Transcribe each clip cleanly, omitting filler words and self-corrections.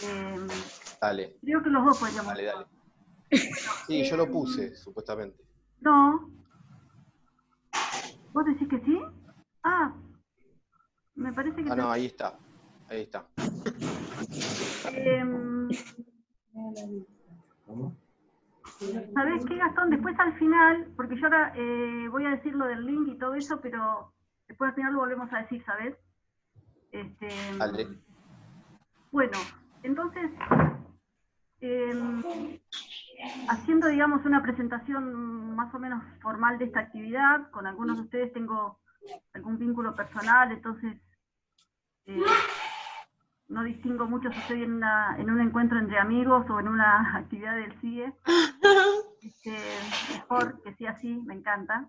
Eh, Dale. Creo que los dos podríamos. Dale, dale. Bueno, Sí, yo lo puse, supuestamente. no, ¿vos decís que sí? Ah, me parece que Ah, no, ahí está. Ahí está. ¿Sabés qué, Gastón? Después al final, porque yo ahora voy a decir lo del link y todo eso, pero después al final lo volvemos a decir, ¿sabés? Dale. Bueno, entonces, eh, haciendo, digamos, una presentación más o menos formal de esta actividad, con algunos de ustedes tengo algún vínculo personal, entonces no distingo mucho si estoy en un encuentro entre amigos o en una actividad del CIE. Mejor que sea así, me encanta.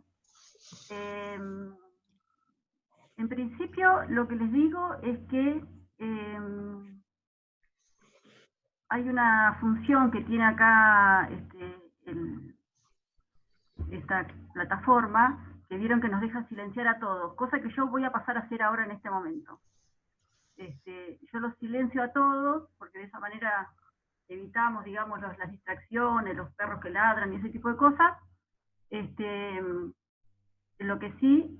En principio, lo que les digo es que hay una función que tiene acá esta plataforma, que vieron que nos deja silenciar a todos, cosa que yo voy a pasar a hacer ahora en este momento. Yo los silencio a todos, porque de esa manera evitamos, digamos, las distracciones, los perros que ladran y ese tipo de cosas. Lo que sí,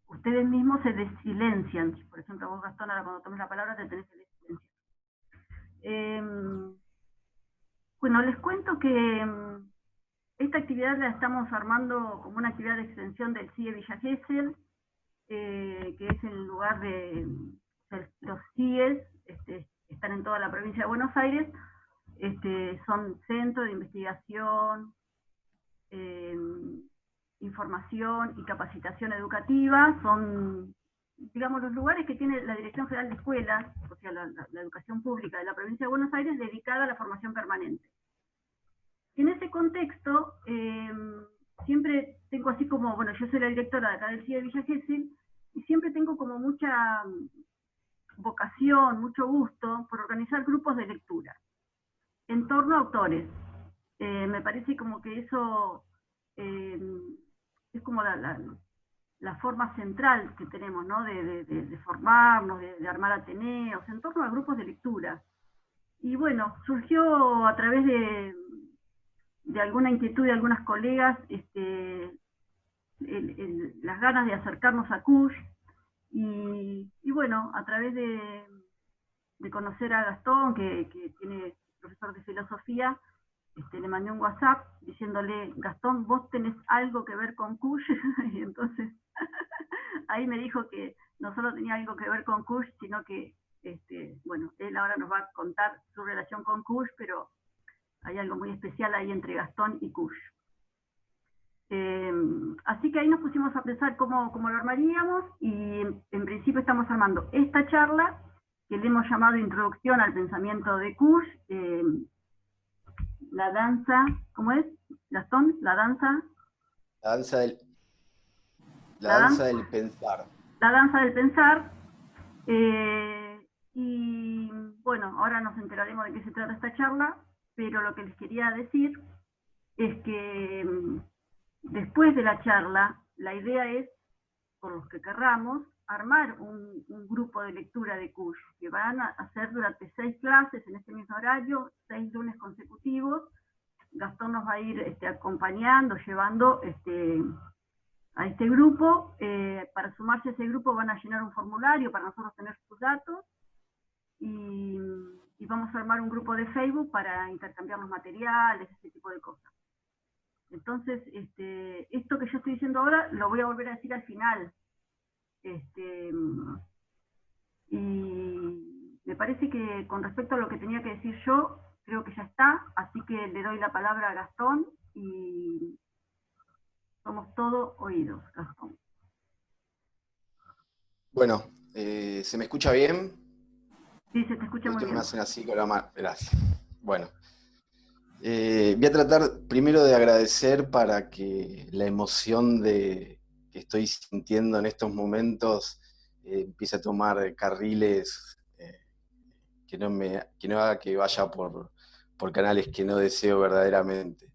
ustedes mismos se desilencian. Por ejemplo, vos, Gastón, ahora cuando tomes la palabra te tenés que desilenciar. Bueno, les cuento que esta actividad la estamos armando como una actividad de extensión del CIE Villa Gesell, que es el lugar de los CIEs, están en toda la provincia de Buenos Aires, son centros de investigación, información y capacitación educativa, son, digamos, los lugares que tiene la Dirección General de Escuelas, o sea, la educación pública de la provincia de Buenos Aires, dedicada a la formación permanente. En ese contexto, siempre tengo así como, bueno, yo soy la directora de acá del CIE de Villa Gesell, y siempre tengo como mucha vocación, mucho gusto por organizar grupos de lectura en torno a autores. Me parece como que eso es como la forma central que tenemos, ¿no? De formarnos, de armar ateneos, en torno a grupos de lectura. Y bueno, surgió a través de alguna inquietud de algunas colegas, las ganas de acercarnos a Kush, y bueno, a través de conocer a Gastón, que tiene profesor de filosofía, le mandé un WhatsApp diciéndole, Gastón, vos tenés algo que ver con Kush, y entonces ahí me dijo que no solo tenía algo que ver con Kush, sino que, bueno, él ahora nos va a contar su relación con Kush, pero hay algo muy especial ahí entre Gastón y Kush. Así que ahí nos pusimos a pensar cómo lo armaríamos, y en principio estamos armando esta charla, que le hemos llamado Introducción al Pensamiento de Kush, la danza, ¿cómo es, Gastón? La danza. La danza del, la La danza danza, del pensar. la danza del pensar. Y bueno, ahora nos enteraremos de qué se trata esta charla, pero lo que les quería decir es que después de la charla, la idea es, por los que querramos, armar un grupo de lectura de Kush, que van a hacer durante 6 clases en este mismo horario, 6 lunes consecutivos. Gastón nos va a ir acompañando, llevando a este grupo. Para sumarse a ese grupo van a llenar un formulario para nosotros tener sus datos, y vamos a armar un grupo de Facebook para intercambiar los materiales, ese tipo de cosas. Entonces, esto que yo estoy diciendo ahora lo voy a volver a decir al final. Y me parece que con respecto a lo que tenía que decir yo, creo que ya está, así que le doy la palabra a Gastón y somos todo oídos, Gastón. Bueno, ¿se me escucha bien? Sí, se te escucha muy Justo bien. me hacen así con la mano. Gracias. Bueno, voy a tratar primero de agradecer para que la emoción que estoy sintiendo en estos momentos empiece a tomar carriles que no haga que vaya por canales que no deseo verdaderamente.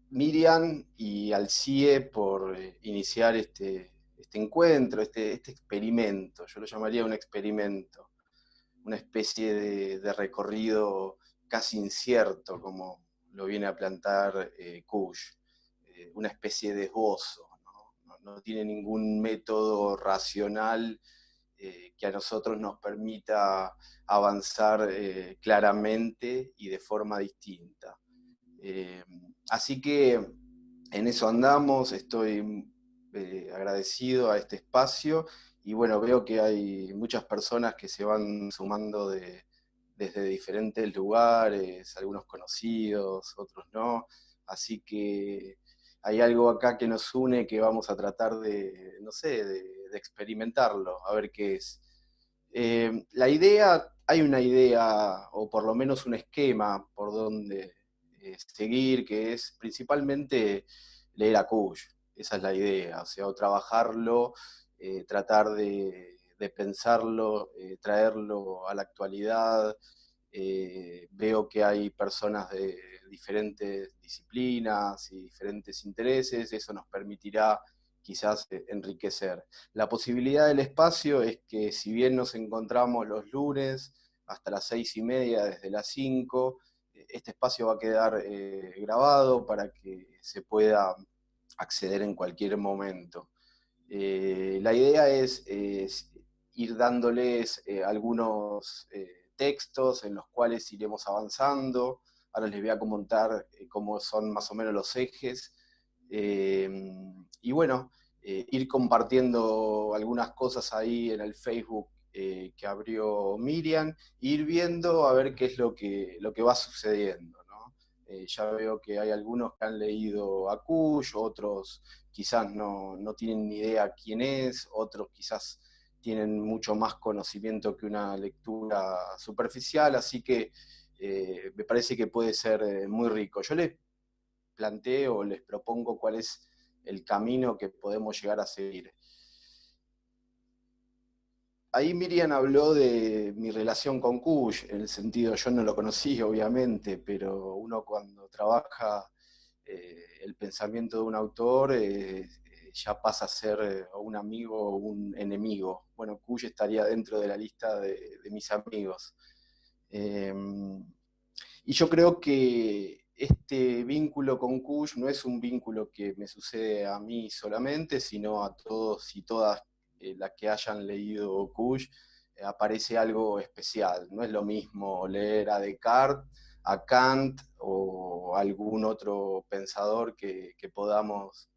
Miriam y al CIE por iniciar este encuentro, este experimento. Yo lo llamaría un experimento una especie de recorrido casi incierto, como lo viene a plantear Kusch, una especie de esbozo, no tiene ningún método racional que a nosotros nos permita avanzar claramente y de forma distinta. Así que en eso andamos, estoy agradecido a este espacio y bueno, veo que hay muchas personas que se van sumando desde diferentes lugares, algunos conocidos, otros no, así que hay algo acá que nos une que vamos a tratar de, no sé, de experimentarlo, a ver qué es. La idea, hay una idea, o por lo menos un esquema por donde seguir, que es principalmente leer a Kusch, esa es la idea, o sea, o trabajarlo, tratar de pensarlo, traerlo a la actualidad. Veo que hay personas de diferentes disciplinas y diferentes intereses, eso nos permitirá quizás enriquecer. La posibilidad del espacio es que si bien nos encontramos los lunes hasta las 6:30, desde las 5, este espacio va a quedar grabado para que se pueda acceder en cualquier momento. La idea es ir dándoles algunos textos en los cuales iremos avanzando. Ahora les voy a comentar cómo son más o menos los ejes. Y bueno, ir compartiendo algunas cosas ahí en el Facebook que abrió Miriam, e ir viendo a ver qué es lo que va sucediendo, ¿no? Ya veo que hay algunos que han leído a Kusch, otros quizás no tienen ni idea quién es, otros quizás tienen mucho más conocimiento que una lectura superficial, así que me parece que puede ser muy rico. Yo les planteo, les propongo cuál es el camino que podemos llegar a seguir. Ahí Miriam habló de mi relación con Kusch, en el sentido, yo no lo conocí obviamente, pero uno cuando trabaja el pensamiento de un autor ya pasa a ser un amigo o un enemigo. Bueno, Kusch estaría dentro de la lista de mis amigos. Y yo creo que este vínculo con Kusch no es un vínculo que me sucede a mí solamente, sino a todos y todas las que hayan leído Kusch, aparece algo especial. No es lo mismo leer a Descartes, a Kant o algún otro pensador que podamos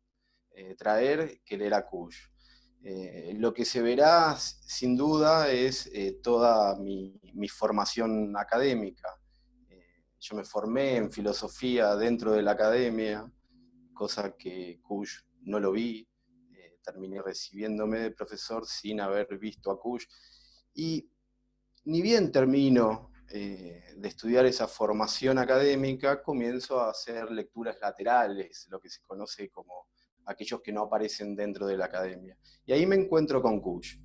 traer que leer a Kusch. Lo que se verá sin duda es toda mi formación académica. Yo me formé en filosofía dentro de la academia, cosa que Kusch no lo vi. Terminé recibiéndome de profesor sin haber visto a Kusch. Y ni bien termino de estudiar esa formación académica, comienzo a hacer lecturas laterales, lo que se conoce como aquellos que no aparecen dentro de la academia. Y ahí me encuentro con Kusch.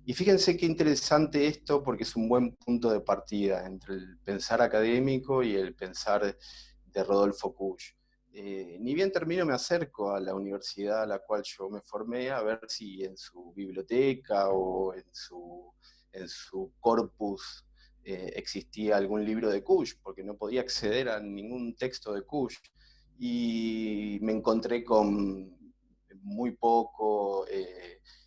Y fíjense qué interesante esto, porque es un buen punto de partida entre el pensar académico y el pensar de Rodolfo Kusch. Ni bien termino, me acerco a la universidad a la cual yo me formé a ver si en su biblioteca o en su corpus existía algún libro de Kusch, porque no podía acceder a ningún texto de Kusch. Y me encontré con muy poco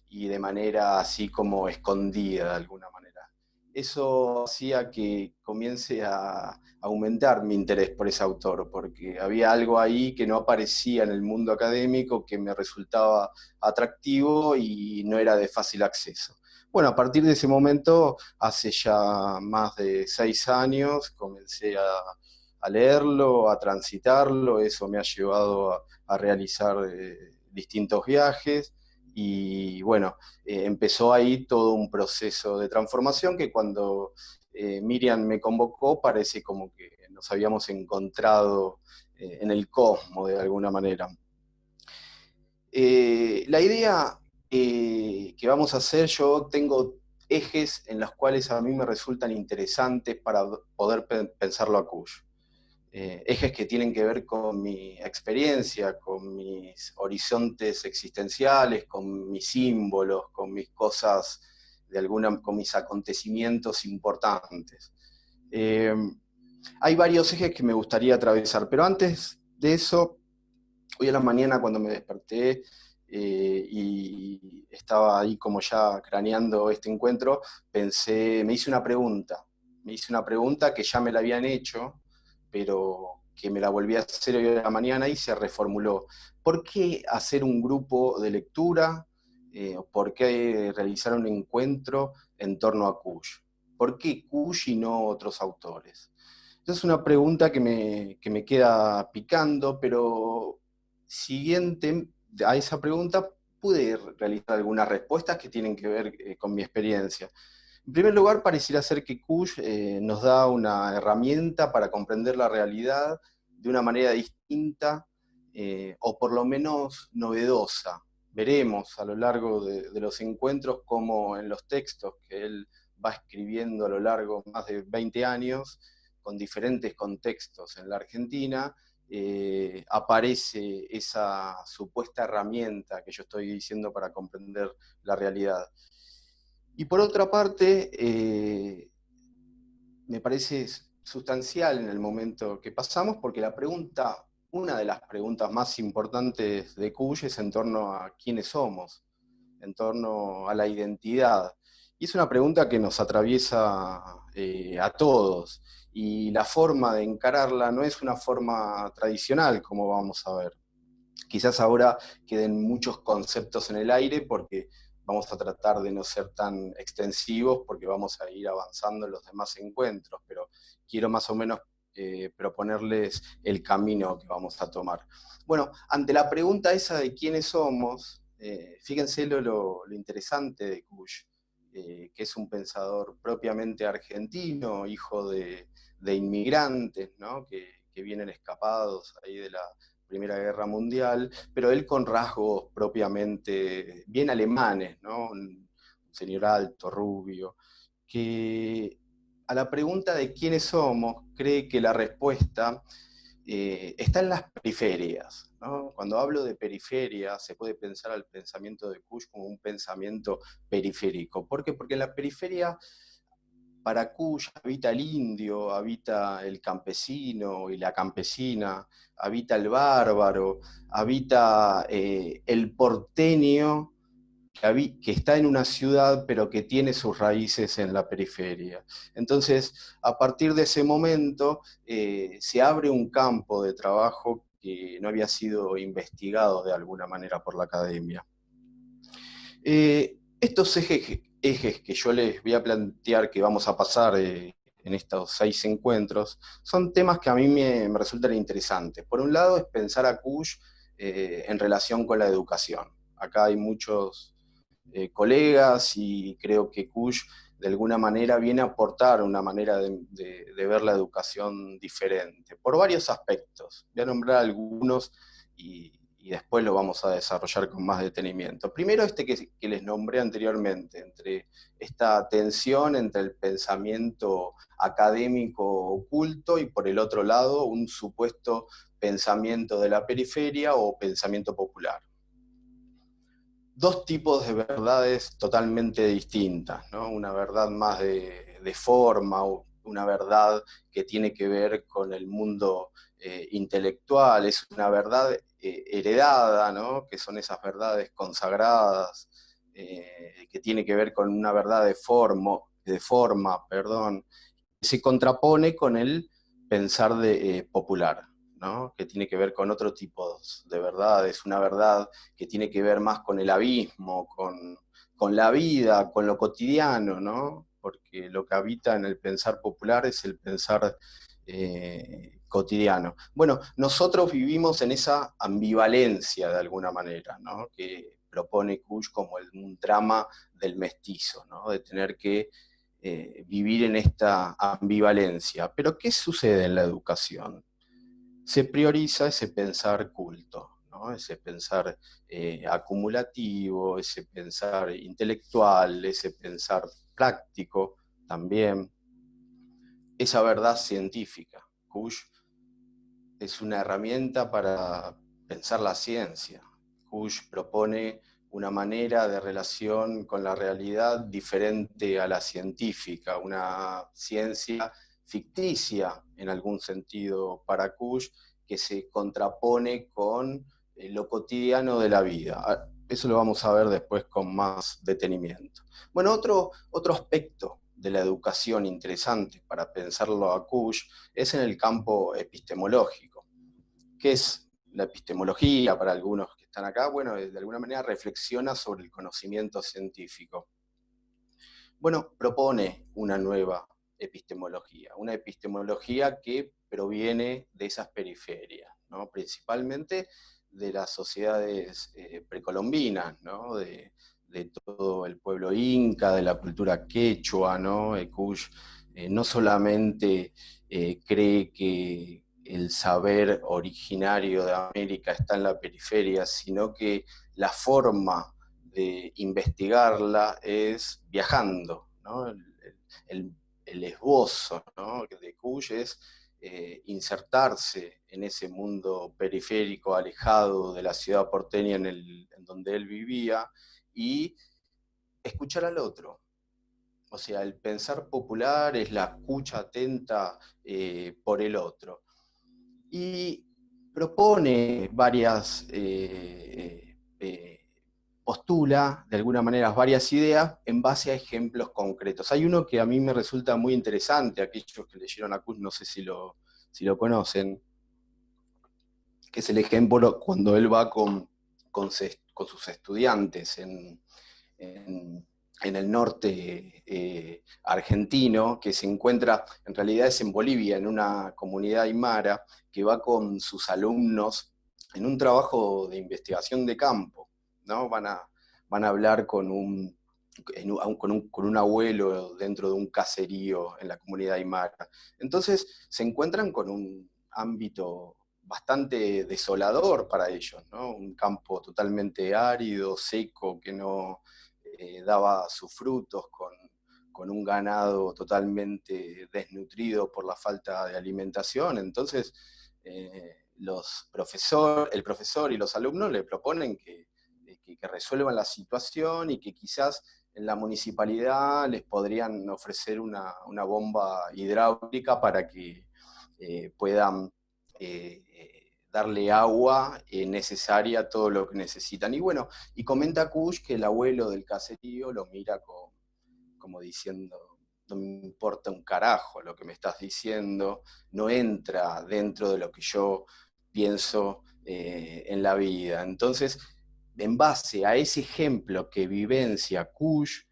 y de manera así como escondida de alguna manera. Eso hacía que comience a aumentar mi interés por ese autor, porque había algo ahí que no aparecía en el mundo académico que me resultaba atractivo y no era de fácil acceso. Bueno, a partir de ese momento, hace ya más de 6 años, comencé a leerlo, a transitarlo, eso me ha llevado a realizar distintos viajes y bueno, empezó ahí todo un proceso de transformación que cuando Miriam me convocó parece como que nos habíamos encontrado en el cosmos de alguna manera. La idea que vamos a hacer, yo tengo ejes en los cuales a mí me resultan interesantes para poder pensarlo a Kusch. Ejes que tienen que ver con mi experiencia, con mis horizontes existenciales, con mis símbolos, con mis cosas con mis acontecimientos importantes. Hay varios ejes que me gustaría atravesar, pero antes de eso, hoy a la mañana cuando me desperté y estaba ahí como ya craneando este encuentro, me hice una pregunta que ya me la habían hecho, pero que me la volví a hacer hoy a la mañana y se reformuló. ¿Por qué hacer un grupo de lectura? ¿Por qué realizar un encuentro en torno a Kush? ¿Por qué Kush y no otros autores? Esa es una pregunta que me queda picando, pero siguiente a esa pregunta pude realizar algunas respuestas que tienen que ver con mi experiencia. En primer lugar, pareciera ser que Kush nos da una herramienta para comprender la realidad de una manera distinta o por lo menos novedosa. Veremos a lo largo de los encuentros cómo en los textos que él va escribiendo a lo largo de más de 20 años, con diferentes contextos en la Argentina, aparece esa supuesta herramienta que yo estoy diciendo para comprender la realidad. Y por otra parte, me parece sustancial en el momento que pasamos, porque una de las preguntas más importantes de Kush es en torno a quiénes somos, en torno a la identidad. Y es una pregunta que nos atraviesa a todos, y la forma de encararla no es una forma tradicional, como vamos a ver. Quizás ahora queden muchos conceptos en el aire porque vamos a tratar de no ser tan extensivos porque vamos a ir avanzando en los demás encuentros, pero quiero más o menos proponerles el camino que vamos a tomar. Bueno, ante la pregunta esa de quiénes somos, fíjense lo interesante de Kush, que es un pensador propiamente argentino, hijo de inmigrantes, ¿no? que vienen escapados ahí de la Primera Guerra Mundial, pero él con rasgos propiamente bien alemanes, ¿no? Un señor alto, rubio, que a la pregunta de quiénes somos, cree que la respuesta está en las periferias, ¿no? Cuando hablo de periferia, se puede pensar al pensamiento de Kush como un pensamiento periférico. ¿Por qué? Porque en la periferia para Kush habita el indio, habita el campesino y la campesina, habita el bárbaro, habita el porteño que está en una ciudad pero que tiene sus raíces en la periferia. Entonces, a partir de ese momento, se abre un campo de trabajo que no había sido investigado de alguna manera por la academia. Estos ejes que yo les voy a plantear que vamos a pasar en estos 6 encuentros, son temas que a mí me resultan interesantes. Por un lado es pensar a Kush en relación con la educación. Acá hay muchos colegas y creo que Kush de alguna manera viene a aportar una manera de ver la educación diferente, por varios aspectos. Voy a nombrar algunos y después lo vamos a desarrollar con más detenimiento. Primero que les nombré anteriormente, entre esta tensión entre el pensamiento académico oculto y por el otro lado un supuesto pensamiento de la periferia o pensamiento popular. Dos tipos de verdades totalmente distintas, ¿no? Una verdad más de forma, una verdad que tiene que ver con el mundo intelectual, es una verdad heredada, ¿no? Que son esas verdades consagradas, que tiene que ver con una verdad de forma, que se contrapone con el pensar popular, ¿no? Que tiene que ver con otro tipo de verdades, una verdad que tiene que ver más con el abismo, con la vida, con lo cotidiano, ¿no? Porque lo que habita en el pensar popular es el pensar cotidiano. Bueno, nosotros vivimos en esa ambivalencia de alguna manera, ¿no? Que propone Kush como un drama del mestizo, ¿no? De tener que vivir en esta ambivalencia. Pero ¿qué sucede en la educación? Se prioriza ese pensar culto, ¿no? Ese pensar acumulativo, ese pensar intelectual, ese pensar práctico también, esa verdad científica. Kush es una herramienta para pensar la ciencia. Kush propone una manera de relación con la realidad diferente a la científica, una ciencia ficticia en algún sentido para Kusch, que se contrapone con lo cotidiano de la vida. Eso lo vamos a ver después con más detenimiento. Bueno, otro aspecto de la educación interesante para pensarlo a Kusch es en el campo epistemológico. ¿Qué es la epistemología para algunos que están acá? Bueno, de alguna manera reflexiona sobre el conocimiento científico. Bueno, propone una nueva epistemología, una epistemología que proviene de esas periferias, ¿no? Principalmente de las sociedades precolombinas, ¿no? De todo el pueblo inca, de la cultura quechua, ¿no? Kusch no solamente cree que el saber originario de América está en la periferia, sino que la forma de investigarla es viajando, ¿no? El esbozo, ¿no? De Kusch es insertarse en ese mundo periférico, alejado de la ciudad porteña en donde él vivía, y escuchar al otro. O sea, el pensar popular es la escucha atenta por el otro. Y propone varias postula, de alguna manera, varias ideas en base a ejemplos concretos. Hay uno que a mí me resulta muy interesante, aquellos que leyeron a Kusch, no sé si lo conocen, que es el ejemplo cuando él va con sus estudiantes en el norte argentino, que se encuentra, en realidad es en Bolivia, en una comunidad aymara, que va con sus alumnos en un trabajo de investigación de campo, ¿no? Van a hablar con un abuelo dentro de un caserío en la comunidad aymara. Entonces se encuentran con un ámbito bastante desolador para ellos, ¿no? Un campo totalmente árido, seco, que no daba sus frutos, con un ganado totalmente desnutrido por la falta de alimentación. Entonces, el profesor y los alumnos le proponen que resuelvan la situación y que quizás en la municipalidad les podrían ofrecer una bomba hidráulica para que puedan darle agua necesaria, todo lo que necesitan. Y bueno, y comenta Kusch que el abuelo del caserío lo mira como diciendo, no me importa un carajo lo que me estás diciendo, no entra dentro de lo que yo pienso en la vida. Entonces, en base a ese ejemplo que vivencia Kusch,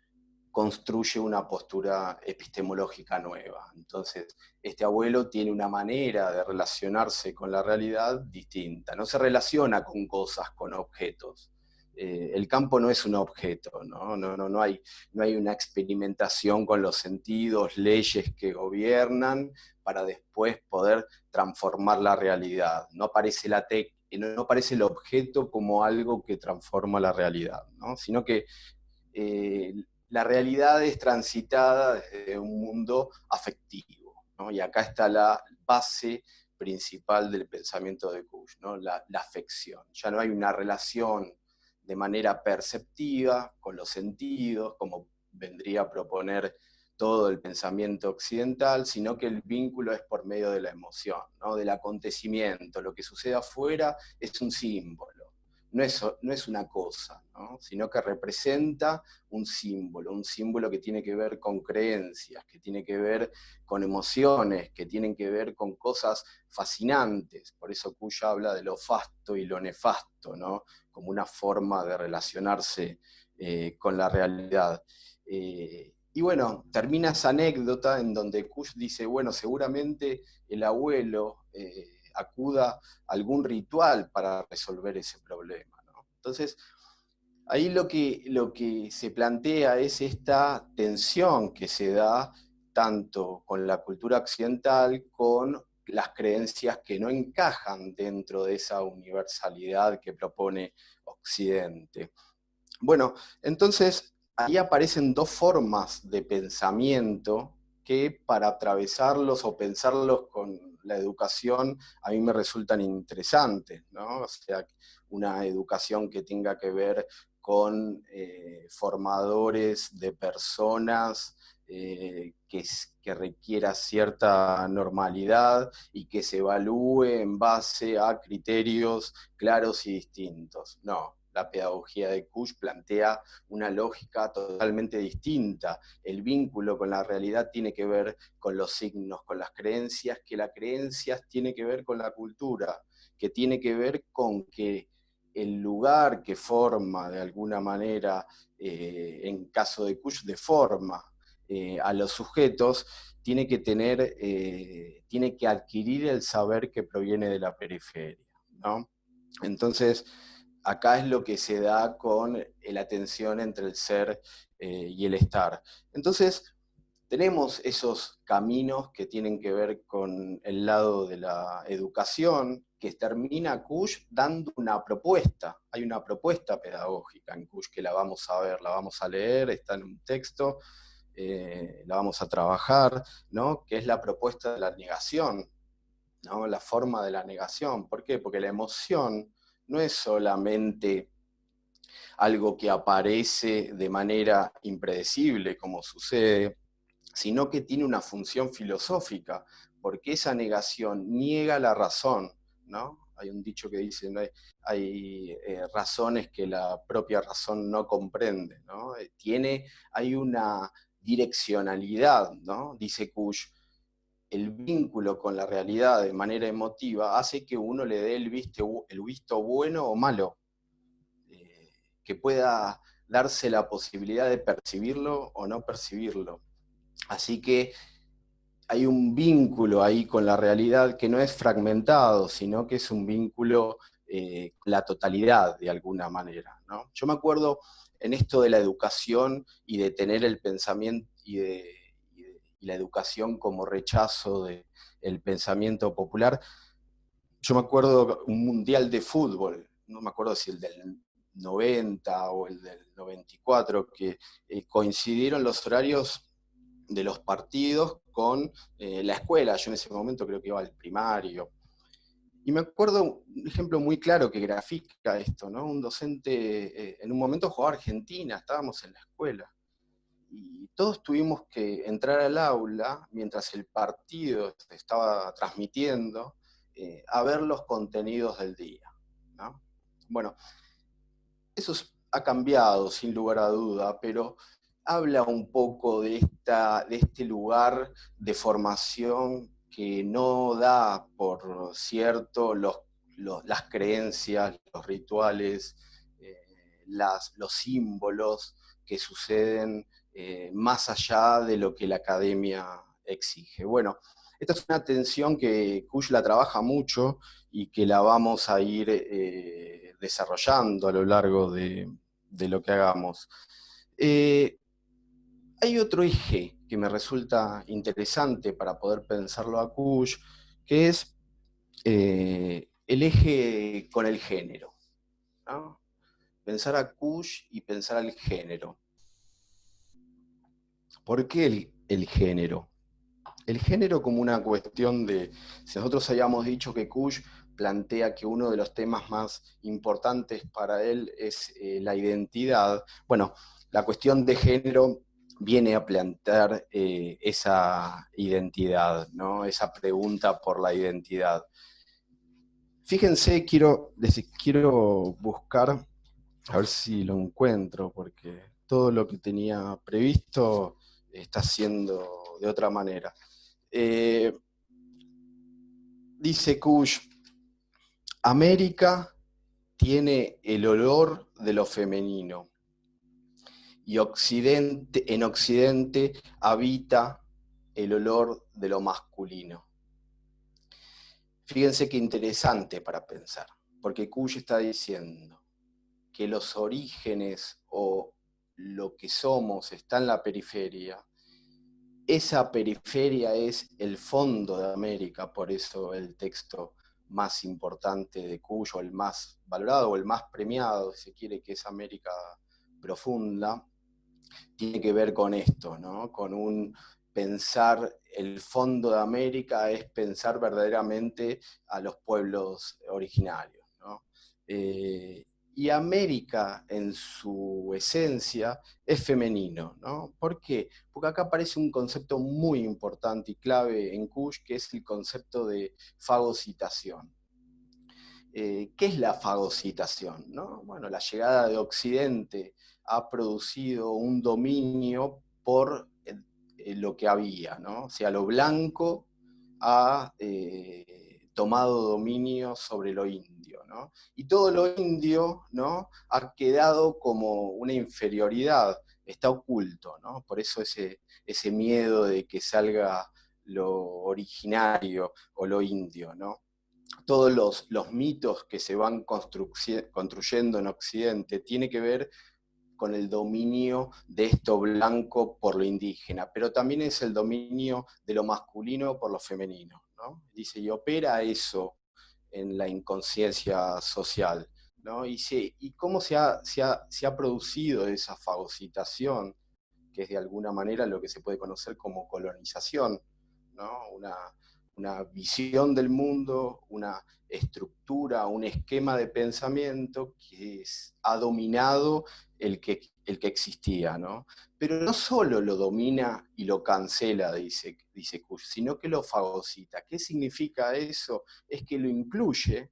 construye una postura epistemológica nueva. Entonces, este abuelo tiene una manera de relacionarse con la realidad distinta. No se relaciona con cosas, con objetos. El campo no es un objeto, ¿no? No hay una experimentación con los sentidos, leyes que gobiernan para después poder transformar la realidad. No aparece no aparece el objeto como algo que transforma la realidad, ¿no? Sino que la realidad es transitada desde un mundo afectivo, ¿no? Y acá está la base principal del pensamiento de Kusch, ¿no? La afección. Ya no hay una relación de manera perceptiva con los sentidos, como vendría a proponer todo el pensamiento occidental, sino que el vínculo es por medio de la emoción, ¿no? Del acontecimiento. Lo que sucede afuera es un símbolo, no es una cosa, ¿no? Sino que representa un símbolo que tiene que ver con creencias, que tiene que ver con emociones, que tienen que ver con cosas fascinantes. Por eso Kusch habla de lo fasto y lo nefasto, ¿no? Como una forma de relacionarse con la realidad. Y bueno, termina esa anécdota en donde Kusch dice, bueno, seguramente el abuelo acuda a algún ritual para resolver ese problema, ¿no? Entonces, ahí lo que se plantea es esta tensión que se da tanto con la cultura occidental, con las creencias que no encajan dentro de esa universalidad que propone Occidente. Bueno, entonces ahí aparecen dos formas de pensamiento que para atravesarlos o pensarlos con la educación a mí me resultan interesantes, ¿no? O sea, una educación que tenga que ver con formadores de personas que requiera cierta normalidad y que se evalúe en base a criterios claros y distintos. No, la pedagogía de Kusch plantea una lógica totalmente distinta. El vínculo con la realidad tiene que ver con los signos, con las creencias, que las creencias tiene que ver con la cultura, que tiene que ver con que el lugar que forma de alguna manera, en caso de Kusch, de forma a los sujetos, tiene que adquirir el saber que proviene de la periferia, ¿no? Entonces, acá es lo que se da con la tensión entre el ser y el estar. Entonces, tenemos esos caminos que tienen que ver con el lado de la educación, que termina Kusch dando una propuesta. Hay una propuesta pedagógica en Kusch que la vamos a ver, la vamos a leer, está en un texto, la vamos a trabajar, ¿no? Que es la propuesta de la negación, ¿no? La forma de la negación. ¿Por qué? Porque la emoción no es solamente algo que aparece de manera impredecible, como sucede, sino que tiene una función filosófica, porque esa negación niega la razón, ¿no? Hay un dicho que dice, ¿no? Hay razones que la propia razón no comprende, ¿no? Hay una direccionalidad, ¿no? Dice Kusch, el vínculo con la realidad de manera emotiva hace que uno le dé el visto bueno o malo, que pueda darse la posibilidad de percibirlo o no percibirlo. Así que hay un vínculo ahí con la realidad que no es fragmentado, sino que es un vínculo con la totalidad de alguna manera, ¿no? Yo me acuerdo en esto de la educación y de tener el pensamiento y la educación como rechazo del pensamiento popular. Yo me acuerdo un mundial de fútbol, no me acuerdo si el del 90 o el del 94, que coincidieron los horarios de los partidos con la escuela. Yo en ese momento creo que iba al primario. Y me acuerdo un ejemplo muy claro que grafica esto, ¿no? Un docente, en un momento jugaba Argentina, estábamos en la escuela, y todos tuvimos que entrar al aula mientras el partido se estaba transmitiendo, a ver los contenidos del día, ¿no? Bueno, eso ha cambiado sin lugar a duda, pero habla un poco de este lugar de formación que no da por cierto las creencias, los rituales, los símbolos que suceden más allá de lo que la academia exige. Bueno, esta es una tensión que Kusch la trabaja mucho y que la vamos a ir desarrollando a lo largo de lo que hagamos. Hay otro eje que me resulta interesante para poder pensarlo a Kusch, que es el eje con el género, ¿no? Pensar a Kusch y pensar al género. ¿Por qué el género? El género como una cuestión de, si nosotros habíamos dicho que Kusch plantea que uno de los temas más importantes para él es la identidad, bueno, la cuestión de género viene a plantear esa identidad, ¿no? Esa pregunta por la identidad. Fíjense, quiero buscar, a ver si lo encuentro, porque todo lo que tenía previsto está siendo de otra manera. Dice Kusch, América tiene el olor de lo femenino y en Occidente habita el olor de lo masculino. Fíjense qué interesante para pensar, porque Kusch está diciendo que los orígenes o lo que somos está en la periferia. Esa periferia es el fondo de América, por eso el texto más importante de Cuyo, el más valorado o el más premiado, si se quiere, que es América Profunda, tiene que ver con esto, ¿no? Con un pensar el fondo de América es pensar verdaderamente a los pueblos originarios, ¿no? y América en su esencia es femenino, ¿no? ¿Por qué? Porque acá aparece un concepto muy importante y clave en Kush, que es el concepto de fagocitación. ¿Qué es la fagocitación? ¿No? Bueno, la llegada de Occidente ha producido un dominio por lo que había, ¿no? O sea, lo blanco ha tomado dominio sobre lo indio, ¿no? Y todo lo indio, ¿no?, ha quedado como una inferioridad, está oculto, ¿no? Por eso ese miedo de que salga lo originario o lo indio, ¿no? Todos los mitos que se van construyendo en Occidente tiene que ver con el dominio de esto blanco por lo indígena, pero también es el dominio de lo masculino por lo femenino, ¿no? Dice, y opera eso en la inconsciencia social, ¿no? Y cómo se ha producido esa fagocitación, que es de alguna manera lo que se puede conocer como colonización, ¿no? Una visión del mundo, una estructura, un esquema de pensamiento que ha dominado el que existía, ¿no? Pero no solo lo domina y lo cancela, dice Kush, sino que lo fagocita. ¿Qué significa eso? Es que lo incluye,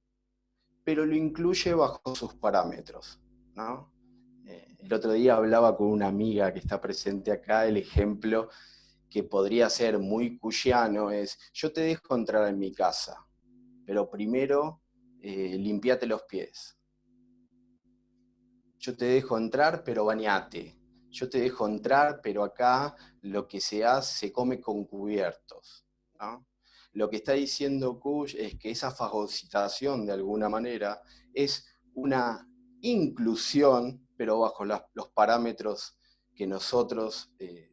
pero lo incluye bajo sus parámetros, ¿no? El otro día hablaba con una amiga que está presente acá, el ejemplo que podría ser muy cuyano es, yo te dejo entrar en mi casa, pero primero limpiate los pies. Yo te dejo entrar, pero bañate. Yo te dejo entrar, pero acá lo que se hace se come con cubiertos, ¿no? Lo que está diciendo Kush es que esa fagocitación, de alguna manera, es una inclusión, pero bajo los parámetros que nosotros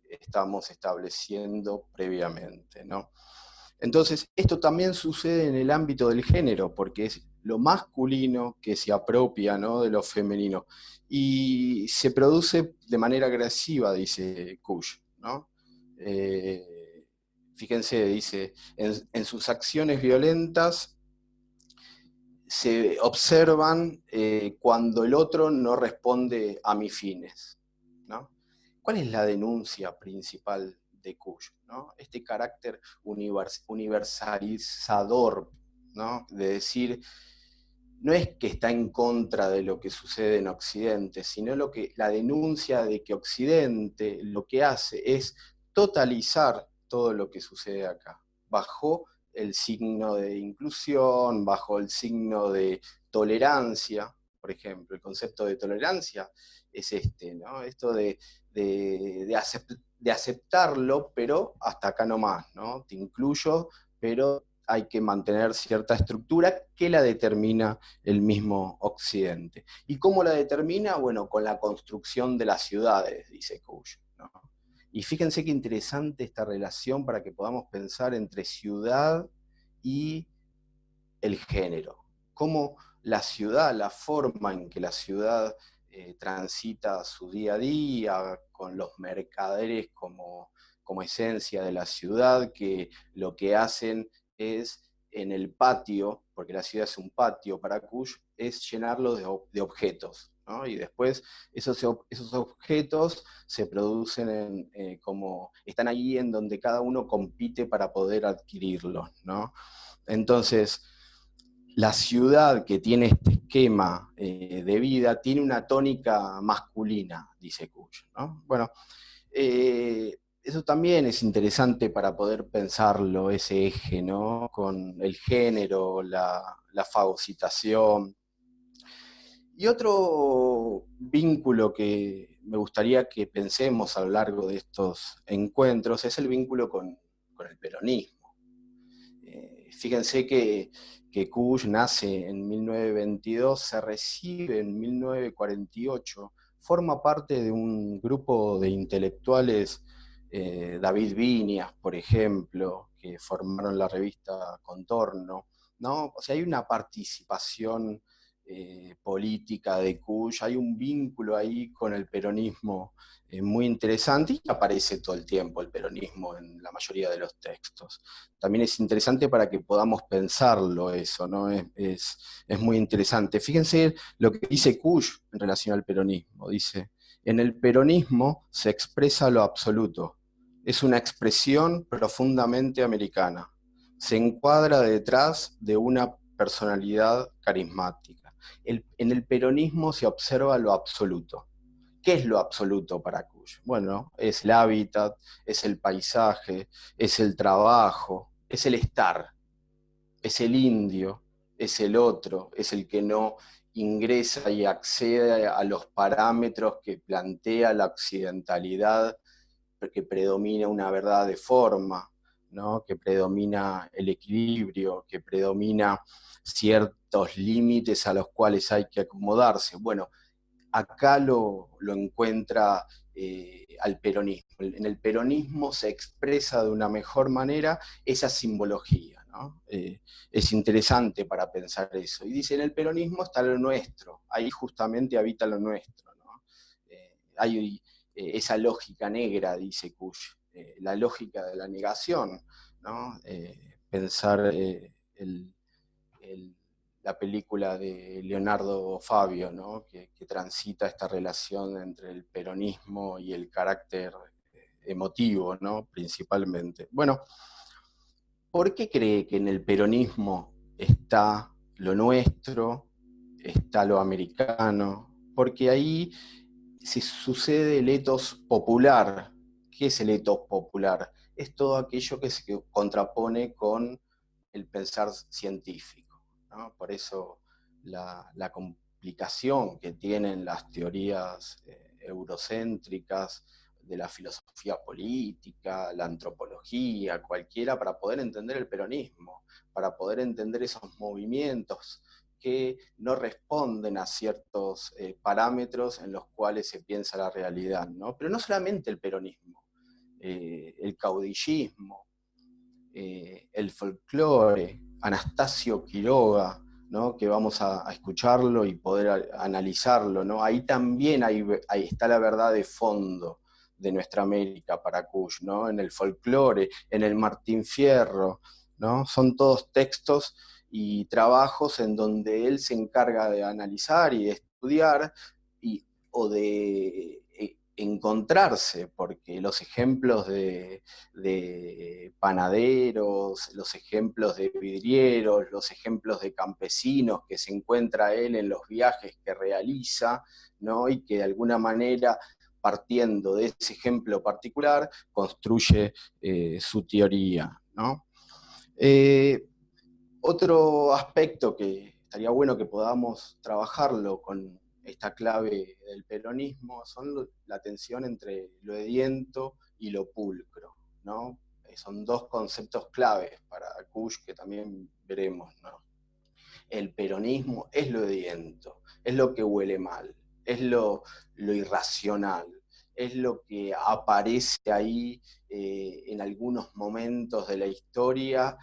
estamos estableciendo previamente, ¿no? Entonces, esto también sucede en el ámbito del género, porque es lo masculino que se apropia, ¿no?, de lo femenino. Y se produce de manera agresiva, dice Kush, ¿no? Fíjense, dice, en sus acciones violentas se observan cuando el otro no responde a mis fines, ¿no? ¿Cuál es la denuncia principal de Kush, ¿no? Este carácter universalizador, ¿no? De decir, no es que está en contra de lo que sucede en Occidente, sino la denuncia de que Occidente lo que hace es totalizar todo lo que sucede acá, bajo el signo de inclusión, bajo el signo de tolerancia. Por ejemplo, el concepto de tolerancia es este, ¿no? Esto de aceptarlo, pero hasta acá nomás, ¿no? Te incluyo, pero hay que mantener cierta estructura que la determina el mismo Occidente. ¿Y cómo la determina? Bueno, con la construcción de las ciudades, dice Kush, ¿no? Y fíjense qué interesante esta relación para que podamos pensar entre ciudad y el género. Cómo la ciudad, la forma en que la ciudad transita su día a día, con los mercaderes como esencia de la ciudad, que lo que hacen es en el patio, porque la ciudad es un patio para Kush, es llenarlo de objetos, ¿no? Y después esos objetos se producen como, están ahí en donde cada uno compite para poder adquirirlos, ¿no? Entonces, la ciudad que tiene este esquema de vida tiene una tónica masculina, dice Kush, ¿no? Bueno, eso también es interesante para poder pensarlo, ese eje, ¿no? Con el género, la fagocitación. Y otro vínculo que me gustaría que pensemos a lo largo de estos encuentros es el vínculo con el peronismo. Fíjense que Kush nace en 1922, se recibe en 1948, forma parte de un grupo de intelectuales, David Viñas, por ejemplo, que formaron la revista Contorno, ¿no? O sea, hay una participación política de Kusch. Hay un vínculo ahí con el peronismo muy interesante, y aparece todo el tiempo el peronismo en la mayoría de los textos. También es interesante para que podamos pensarlo eso, ¿no? Es muy interesante. Fíjense lo que dice Kusch en relación al peronismo. Dice: en el peronismo se expresa lo absoluto. Es una expresión profundamente americana. Se encuadra detrás de una personalidad carismática. En el peronismo se observa lo absoluto. ¿Qué es lo absoluto para Kusch? Bueno, es el hábitat, es el paisaje, es el trabajo, es el estar, es el indio, es el otro, es el que no ingresa y accede a los parámetros que plantea la occidentalidad, que predomina una verdad de forma, ¿no? Que predomina el equilibrio, que predomina ciertos límites a los cuales hay que acomodarse. Bueno, acá lo encuentra al peronismo. En el peronismo se expresa de una mejor manera esa simbología, ¿no? Es interesante para pensar eso. Y dice: en el peronismo está lo nuestro, ahí justamente habita lo nuestro, ¿no? Hay esa lógica negra, dice Kusch, la lógica de la negación, ¿no? Pensar el la película de Leonardo Fabio, ¿no? que transita esta relación entre el peronismo y el carácter emotivo, ¿no? Principalmente. Bueno, ¿por qué cree que en el peronismo está lo nuestro, está lo americano? Porque ahí se sucede el etos popular. ¿Qué es el etos popular? Es todo aquello que se contrapone con el pensar científico, ¿no? Por eso la complicación que tienen las teorías eurocéntricas de la filosofía política, la antropología, cualquiera, para poder entender el peronismo, para poder entender esos movimientos que no responden a ciertos parámetros en los cuales se piensa la realidad, ¿no? Pero no solamente el peronismo, el caudillismo, el folclore, Anastasio Quiroga, ¿no? Que vamos a escucharlo y poder analizarlo, ¿no? Ahí también ahí está la verdad de fondo de nuestra América para Kusch, ¿no? En el folclore, en el Martín Fierro, ¿no? Son todos textos y trabajos en donde él se encarga de analizar y de estudiar o de encontrarse, porque los ejemplos de panaderos, los ejemplos de vidrieros, los ejemplos de campesinos que se encuentra él en los viajes que realiza, ¿no? Y que de alguna manera, partiendo de ese ejemplo particular, construye su teoría, ¿no? Otro aspecto que estaría bueno que podamos trabajarlo con esta clave del peronismo son la tensión entre lo ediento y lo pulcro, ¿no? Son dos conceptos claves para Kusch que también veremos, ¿no? El peronismo es lo ediento, es lo que huele mal, es lo irracional, es lo que aparece ahí en algunos momentos de la historia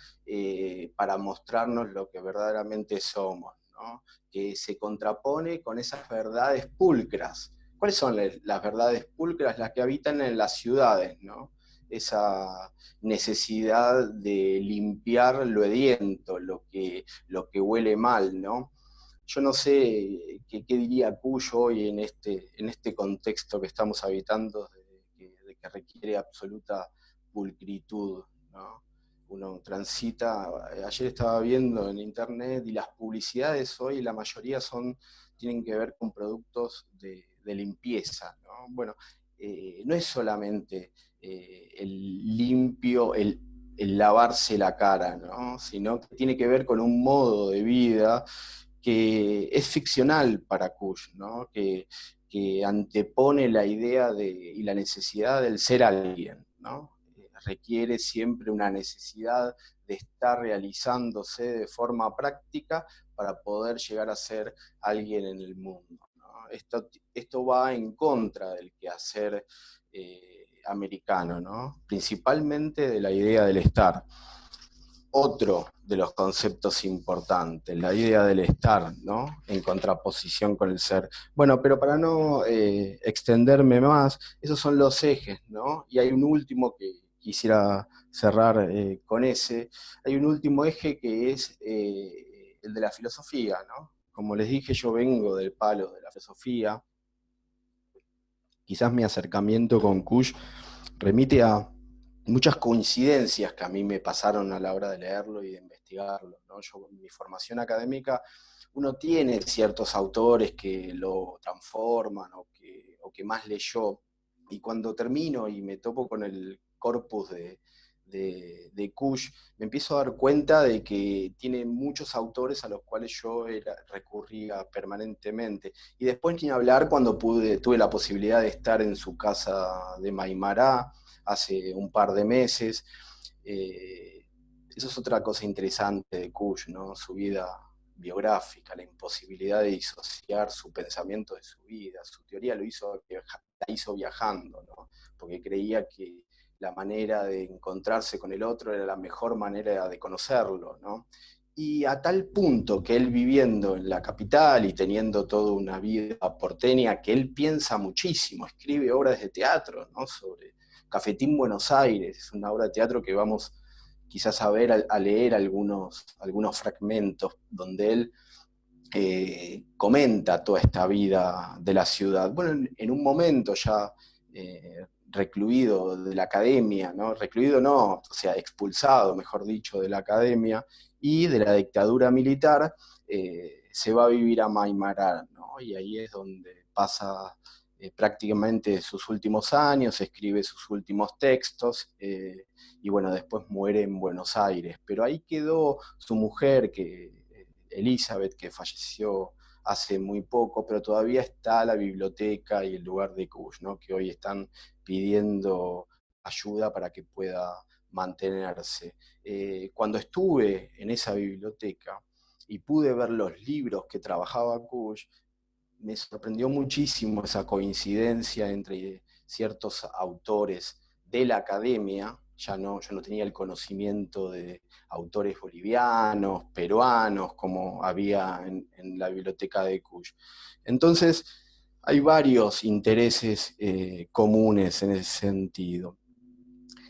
para mostrarnos lo que verdaderamente somos, ¿no? Que se contrapone con esas verdades pulcras. ¿Cuáles son las verdades pulcras? Las que habitan en las ciudades, ¿no? Esa necesidad de limpiar lo ediento, lo que huele mal, ¿no? Yo no sé qué diría Cuyo hoy en este contexto que estamos habitando, de que requiere absoluta pulcritud, ¿no? Uno transita, ayer estaba viendo en internet, y las publicidades hoy, la mayoría tienen que ver con productos de limpieza, ¿no? Bueno, no es solamente el limpio, el lavarse la cara, ¿no? Sino que tiene que ver con un modo de vida que es ficcional para Kusch, ¿no? Que antepone la idea y la necesidad del ser alguien, ¿no? Requiere siempre una necesidad de estar realizándose de forma práctica para poder llegar a ser alguien en el mundo, ¿no? Esto va en contra del quehacer americano, ¿no? Principalmente de la idea del estar. otro de los conceptos importantes, la idea del estar, ¿no? En contraposición con el ser. Bueno, pero para no extenderme más, esos son los ejes, ¿no? Y hay un último que quisiera cerrar con ese. Hay un último eje que es el de la filosofía, ¿no? Como les dije, yo vengo del palo de la filosofía. Quizás mi acercamiento con Kush remite a muchas coincidencias que a mí me pasaron a la hora de leerlo y de investigarlo, ¿no? Yo, en mi formación académica, uno tiene ciertos autores que lo transforman o que más leyó, y cuando termino y me topo con el corpus de Kush, me empiezo a dar cuenta de que tiene muchos autores a los cuales yo recurría permanentemente. Y después ni hablar cuando tuve la posibilidad de estar en su casa de Maimará hace un par de meses. Eh, Eso es otra cosa interesante de Kush, ¿no? Su vida biográfica, la imposibilidad de disociar su pensamiento de su vida. Su teoría la hizo viajando, ¿no? Porque creía que la manera de encontrarse con el otro era la mejor manera de conocerlo, ¿no? Y a tal punto que él, viviendo en la capital y teniendo toda una vida porteña, que él piensa muchísimo, escribe obras de teatro, ¿no? Sobre Cafetín Buenos Aires, es una obra de teatro que vamos quizás a ver, a leer algunos fragmentos donde él comenta toda esta vida de la ciudad. Bueno, en un momento ya recluido de la academia, ¿no? Recluido no, o sea, expulsado, mejor dicho, de la academia y de la dictadura militar, se va a vivir a Maimará, ¿no? Y ahí es donde pasa prácticamente sus últimos años, escribe sus últimos textos, y bueno, después muere en Buenos Aires. Pero ahí quedó su mujer, Elizabeth, que falleció hace muy poco, pero todavía está la biblioteca y el lugar de Kush, ¿no? Que hoy están pidiendo ayuda para que pueda mantenerse. Cuando estuve en esa biblioteca y pude ver los libros que trabajaba Kush, me sorprendió muchísimo esa coincidencia entre ciertos autores de la academia. Yo no tenía el conocimiento de autores bolivianos, peruanos, como había en la biblioteca de Cuyo. Entonces, hay varios intereses comunes en ese sentido.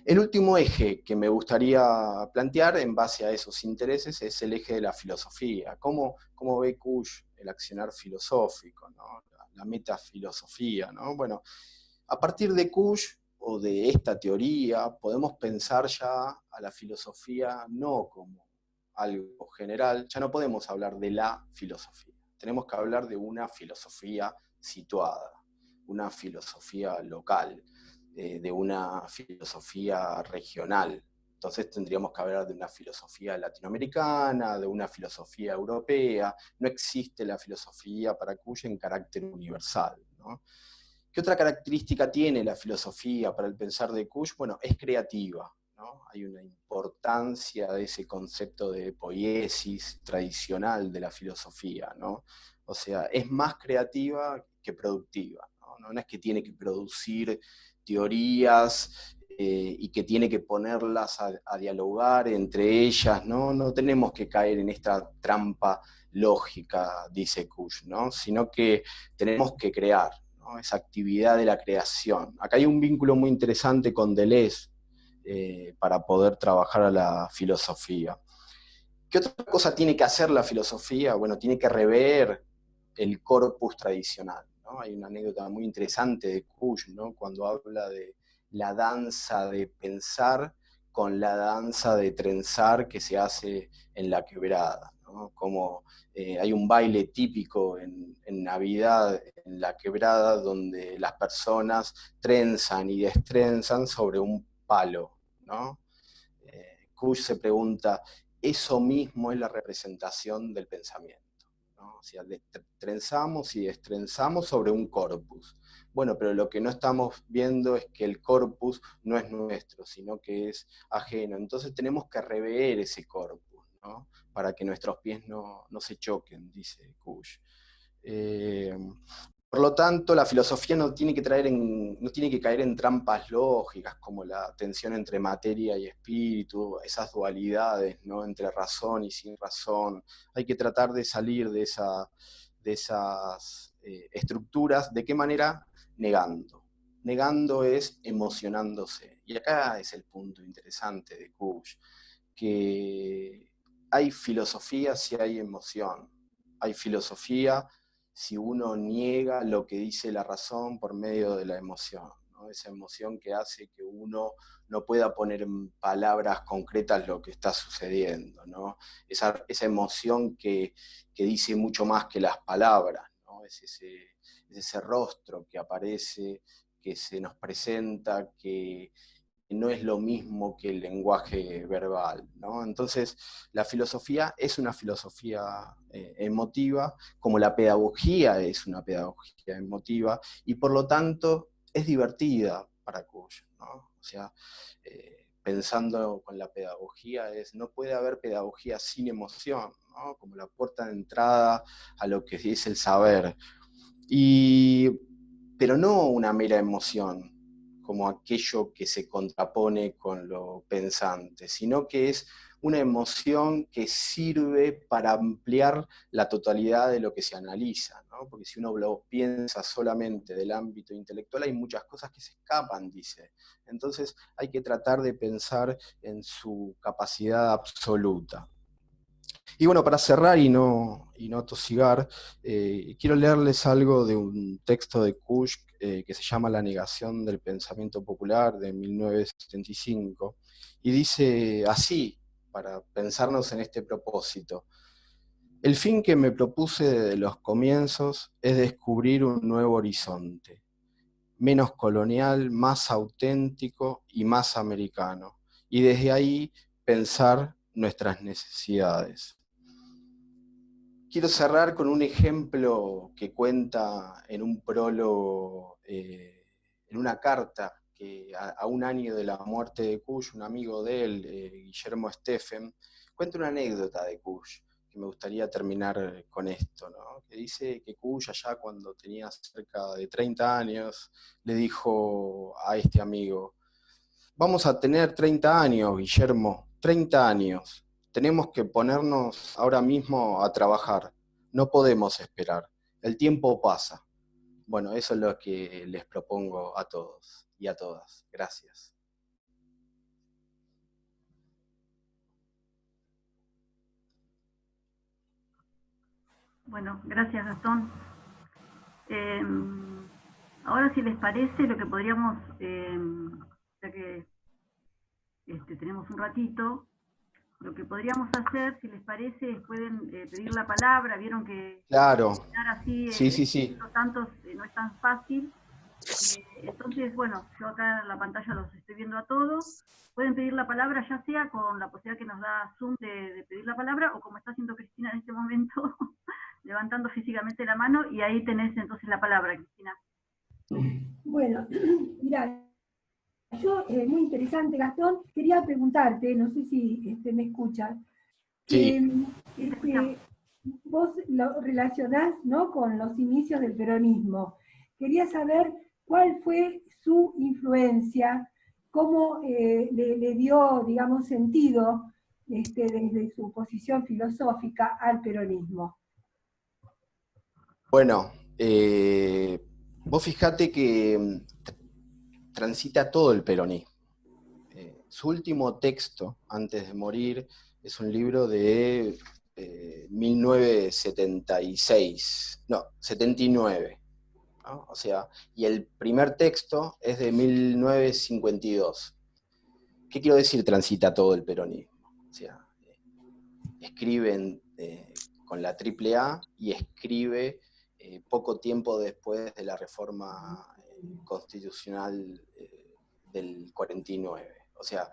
El último eje que me gustaría plantear en base a esos intereses es el eje de la filosofía. ¿Cómo ve Kush el accionar filosófico, ¿no? La metafilosofía, ¿no? Bueno, a partir de Kush o de esta teoría podemos pensar ya a la filosofía no como algo general, ya no podemos hablar de la filosofía, tenemos que hablar de una filosofía situada, una filosofía local, de una filosofía regional. Entonces tendríamos que hablar de una filosofía latinoamericana, de una filosofía europea. No existe la filosofía para Kush en carácter universal, ¿no? ¿Qué otra característica tiene la filosofía para el pensar de Kush? Bueno, es creativa, ¿no? Hay una importancia de ese concepto de poiesis tradicional de la filosofía, ¿no? O sea, es más creativa que productiva, ¿no? No es que tiene que producir teorías y que tiene que ponerlas a dialogar entre ellas, ¿no? No tenemos que caer en esta trampa lógica, dice Kush, ¿no? Sino que tenemos que crear, ¿no? Esa actividad de la creación. Acá hay un vínculo muy interesante con Deleuze para poder trabajar a la filosofía. ¿Qué otra cosa tiene que hacer la filosofía? Bueno, tiene que rever el corpus tradicional, ¿no? Hay una anécdota muy interesante de Kush, ¿no? Cuando habla de la danza de pensar con la danza de trenzar que se hace en la quebrada, ¿no? Como hay un baile típico en Navidad en la quebrada donde las personas trenzan y destrenzan sobre un palo, ¿no? Kush se pregunta, eso mismo es la representación del pensamiento, ¿no? O sea, trenzamos y destrenzamos sobre un corpus. Bueno, pero lo que no estamos viendo es que el corpus no es nuestro, sino que es ajeno. Entonces tenemos que rever ese corpus, ¿no? Para que nuestros pies no se choquen, dice Kush. Por lo tanto, la filosofía no tiene que caer en trampas lógicas como la tensión entre materia y espíritu, esas dualidades, ¿no? Entre razón y sin razón. Hay que tratar de salir de esas estructuras. ¿De qué manera? Negando. Negando es emocionándose. Y acá es el punto interesante de Kush, que hay filosofía si hay emoción. Hay filosofía si uno niega lo que dice la razón por medio de la emoción, ¿no? Esa emoción que hace que uno no pueda poner en palabras concretas lo que está sucediendo, ¿no? Esa emoción que dice mucho más que las palabras, ¿no? Es ese rostro que aparece, que se nos presenta, que no es lo mismo que el lenguaje verbal, ¿no? Entonces, la filosofía es una filosofía emotiva, como la pedagogía es una pedagogía emotiva, y por lo tanto es divertida para Kush, ¿no? O sea, pensando con la pedagogía, no puede haber pedagogía sin emoción, ¿no? Como la puerta de entrada a lo que es el saber. Pero no una mera emoción, como aquello que se contrapone con lo pensante, sino que es una emoción que sirve para ampliar la totalidad de lo que se analiza, ¿no? Porque si uno lo piensa solamente del ámbito intelectual, hay muchas cosas que se escapan, dice. Entonces hay que tratar de pensar en su capacidad absoluta. Y bueno, para cerrar y no tosigar, quiero leerles algo de un texto de Kush que se llama La negación del pensamiento popular de 1975, y dice así, para pensarnos en este propósito: el fin que me propuse desde los comienzos es descubrir un nuevo horizonte, menos colonial, más auténtico y más americano, y desde ahí pensar nuestras necesidades. Quiero cerrar con un ejemplo que cuenta en un prólogo, en una carta que a un año de la muerte de Kush, un amigo de él, Guillermo Steffen, cuenta una anécdota de Kush, que me gustaría terminar con esto, ¿no? Que dice que Kush, allá cuando tenía cerca de 30 años, le dijo a este amigo: vamos a tener 30 años, Guillermo, 30 años. Tenemos que ponernos ahora mismo a trabajar. No podemos esperar. El tiempo pasa. Bueno, eso es lo que les propongo a todos y a todas. Gracias. Bueno, gracias, Gastón. Ahora, si les parece, lo que podríamos, ya que tenemos un ratito, lo que podríamos hacer, si les parece, es pueden pedir la palabra. Vieron que Claro. así, Sí, sí, sí. tantos, no es tan fácil. Entonces, bueno, yo acá en la pantalla los estoy viendo a todos. Pueden pedir la palabra, ya sea con la posibilidad que nos da Zoom de pedir la palabra, o como está haciendo Cristina en este momento, levantando físicamente la mano, y ahí tenés entonces la palabra, Cristina. Bueno, mira, yo, muy interesante, Gastón, quería preguntarte, no sé si me escuchas, Sí. vos lo relacionás, ¿no?, con los inicios del peronismo. Quería saber cuál fue su influencia, cómo le dio, digamos, sentido desde su posición filosófica al peronismo. Bueno, vos fijate que transita todo el peronismo. Su último texto, antes de morir, es un libro de 1976, no, 79, ¿no? O sea, y el primer texto es de 1952. ¿Qué quiero decir transita todo el peronismo? O sea, escriben con la AAA y escribe poco tiempo después de la reforma constitucional del 49. O sea,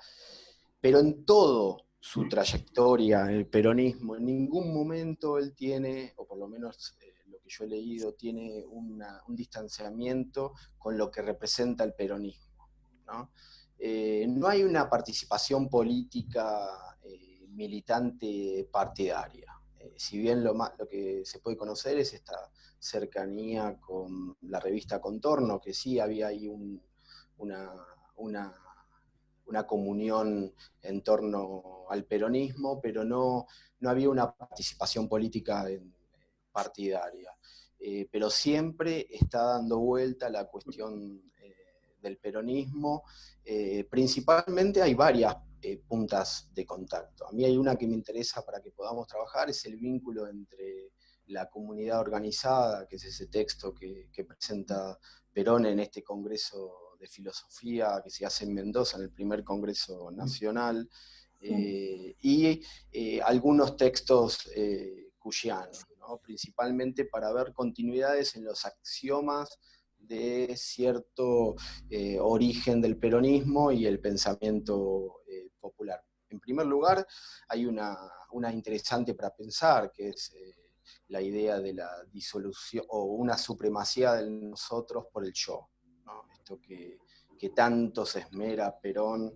pero en todo su trayectoria, el peronismo, en ningún momento él tiene, o por lo menos lo que yo he leído, tiene un distanciamiento con lo que representa el peronismo, ¿no? No hay una participación política militante partidaria. Si bien lo que se puede conocer es esta cercanía con la revista Contorno, que sí había ahí una, una comunión en torno al peronismo, pero no había una participación política partidaria. Pero siempre está dando vuelta la cuestión del peronismo. Principalmente hay varias puntas de contacto. A mí hay una que me interesa para que podamos trabajar, es el vínculo entre la comunidad organizada, que es ese texto que presenta Perón en este congreso de filosofía que se hace en Mendoza, en el primer congreso nacional, y algunos textos cuyianos, ¿no? Principalmente para ver continuidades en los axiomas de cierto origen del peronismo y el pensamiento popular. En primer lugar, hay una interesante para pensar, que es la idea de la disolución o una supremacía de nosotros por el yo, ¿no? Esto que tanto se esmera Perón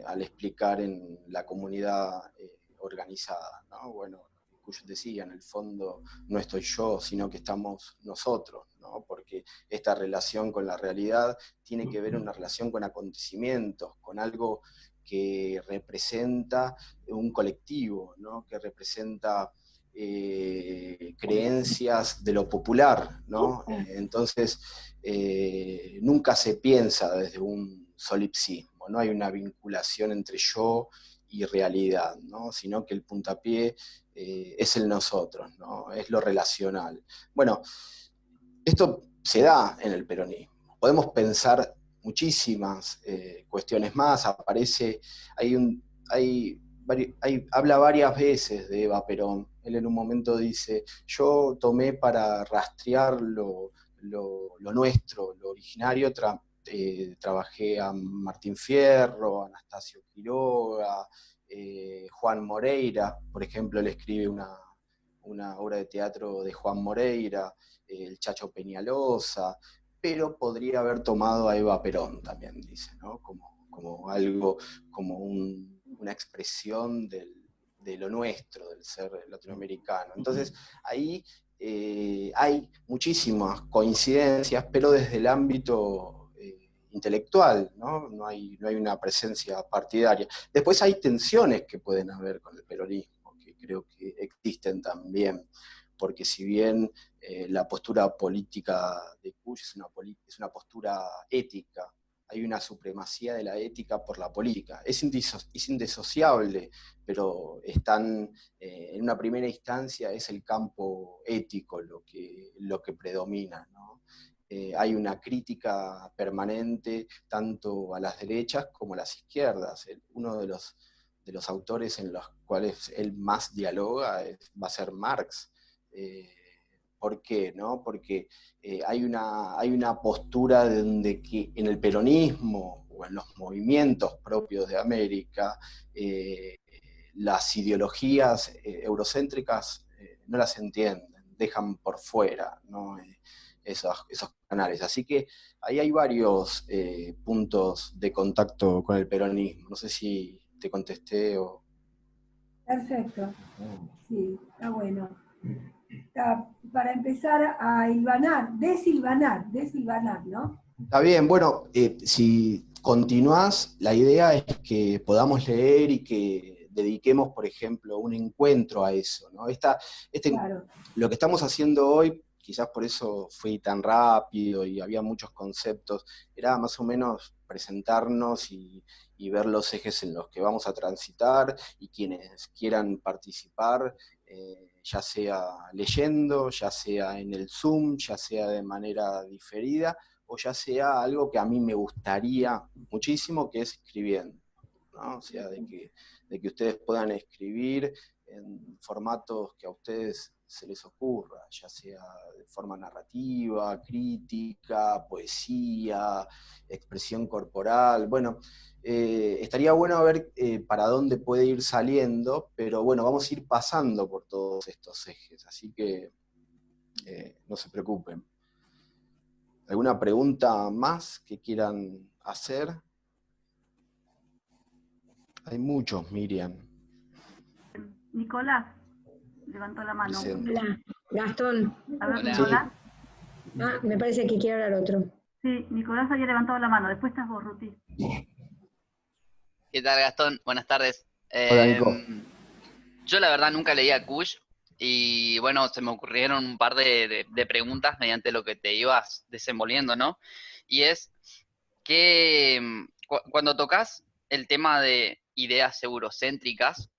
al explicar en la comunidad organizada, ¿no? Bueno, Cuyo decía, en el fondo no estoy yo, sino que estamos nosotros, ¿no? Porque esta relación con la realidad tiene que ver una relación con acontecimientos, con algo que representa un colectivo, ¿no? Que representa creencias de lo popular, ¿no? Entonces, nunca se piensa desde un solipsismo, no hay una vinculación entre yo y realidad, ¿no? Sino que el puntapié es el nosotros, ¿no? Es lo relacional. Bueno, esto se da en el peronismo. Podemos pensar muchísimas cuestiones más. Aparece, habla varias veces de Eva Perón. Él en un momento dice, yo tomé para rastrear lo nuestro, lo originario, trabajé a Martín Fierro, a Anastasio Quiroga, Juan Moreira, por ejemplo, él escribe una obra de teatro de Juan Moreira, el Chacho Peñalosa, pero podría haber tomado a Eva Perón también, dice, ¿no? Como algo, como una expresión de lo nuestro, del ser latinoamericano. Entonces, ahí hay muchísimas coincidencias, pero desde el ámbito intelectual, ¿no? No hay una presencia partidaria. Después hay tensiones que pueden haber con el peronismo, que creo que existen también, porque si bien la postura política de Cuyo es una postura ética, hay una supremacía de la ética por la política. Es indisociable, pero en una primera instancia es el campo ético lo que predomina, ¿no? Hay una crítica permanente tanto a las derechas como a las izquierdas. Uno de los autores en los cuales él más dialoga va a ser Marx. ¿Por qué? ¿No? Porque hay una postura donde que en el peronismo o en los movimientos propios de América, las ideologías eurocéntricas no las entienden, dejan por fuera, ¿no? Esos canales. Así que ahí hay varios puntos de contacto con el peronismo. No sé si te contesté o... Perfecto, sí, está bueno. Para empezar a desilvanar, ¿no? Está bien, bueno, si continuás, la idea es que podamos leer y que dediquemos, por ejemplo, un encuentro a eso, ¿no? Claro. Lo que estamos haciendo hoy, quizás por eso fui tan rápido y había muchos conceptos, era más o menos presentarnos y ver los ejes en los que vamos a transitar, y quienes quieran participar, ya sea leyendo, ya sea en el Zoom, ya sea de manera diferida, o ya sea algo que a mí me gustaría muchísimo, que es escribiendo, ¿no? O sea, de que ustedes puedan escribir en formatos que a ustedes se les ocurra, ya sea de forma narrativa, crítica, poesía, expresión corporal. Bueno, estaría bueno ver para dónde puede ir saliendo, pero bueno, vamos a ir pasando por todos estos ejes, así que no se preocupen. ¿Alguna pregunta más que quieran hacer? Hay muchos, Miriam. Nicolás levantó la mano. Presente. Gastón. A ver, Hola. Nicolás. Ah, me parece que quiere hablar otro. Sí, Nicolás había levantado la mano. Después estás vos, Ruti. ¿Qué tal, Gastón? Buenas tardes. Hola, Nico. Yo la verdad nunca leía Kush y bueno, se me ocurrieron un par de preguntas mediante lo que te ibas desenvolviendo, ¿no? Y es que cuando tocas el tema de ideas eurocéntricas,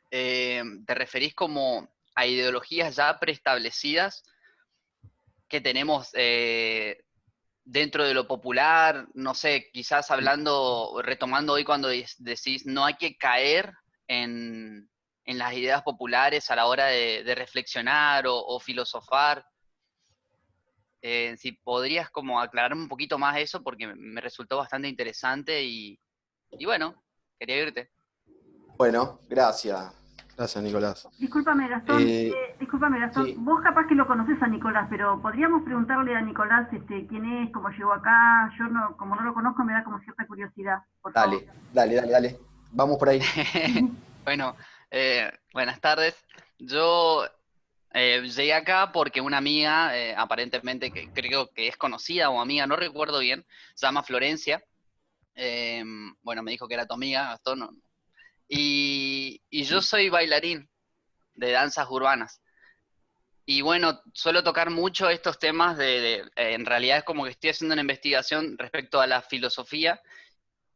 ¿te referís como a ideologías ya preestablecidas que tenemos dentro de lo popular? No sé, quizás hablando, retomando hoy cuando decís no hay que caer en las ideas populares a la hora de reflexionar o filosofar. Si podrías como aclararme un poquito más eso porque me resultó bastante interesante y bueno, quería irte. Bueno, gracias. Gracias, Nicolás. Discúlpame, Gastón. Sí. Vos capaz que lo conoces a Nicolás, pero podríamos preguntarle a Nicolás quién es, cómo llegó acá. Yo no, como no lo conozco, me da como cierta curiosidad. Por favor. Dale. Vamos por ahí. Bueno, buenas tardes. Yo llegué acá porque una amiga, aparentemente que creo que es conocida o amiga, no recuerdo bien, se llama Florencia. Bueno, me dijo que era tu amiga, Gastón. Y yo soy bailarín de danzas urbanas. Y bueno, suelo tocar mucho estos temas en realidad es como que estoy haciendo una investigación respecto a la filosofía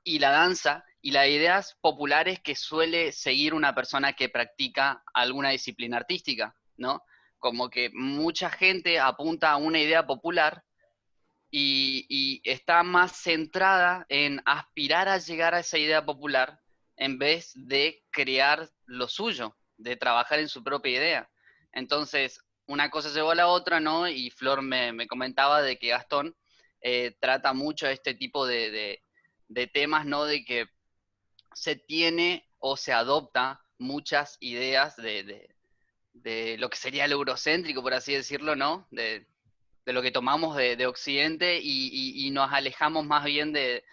y la danza y las ideas populares que suele seguir una persona que practica alguna disciplina artística, ¿no? Como que mucha gente apunta a una idea popular y está más centrada en aspirar a llegar a esa idea popular en vez de crear lo suyo, de trabajar en su propia idea. Entonces, una cosa llevó a la otra, ¿no? Y Flor me comentaba de que Gastón trata mucho este tipo de temas, ¿no? De que se tiene o se adopta muchas ideas de lo que sería el eurocéntrico, por así decirlo, ¿no? De lo que tomamos de Occidente y nos alejamos más bien de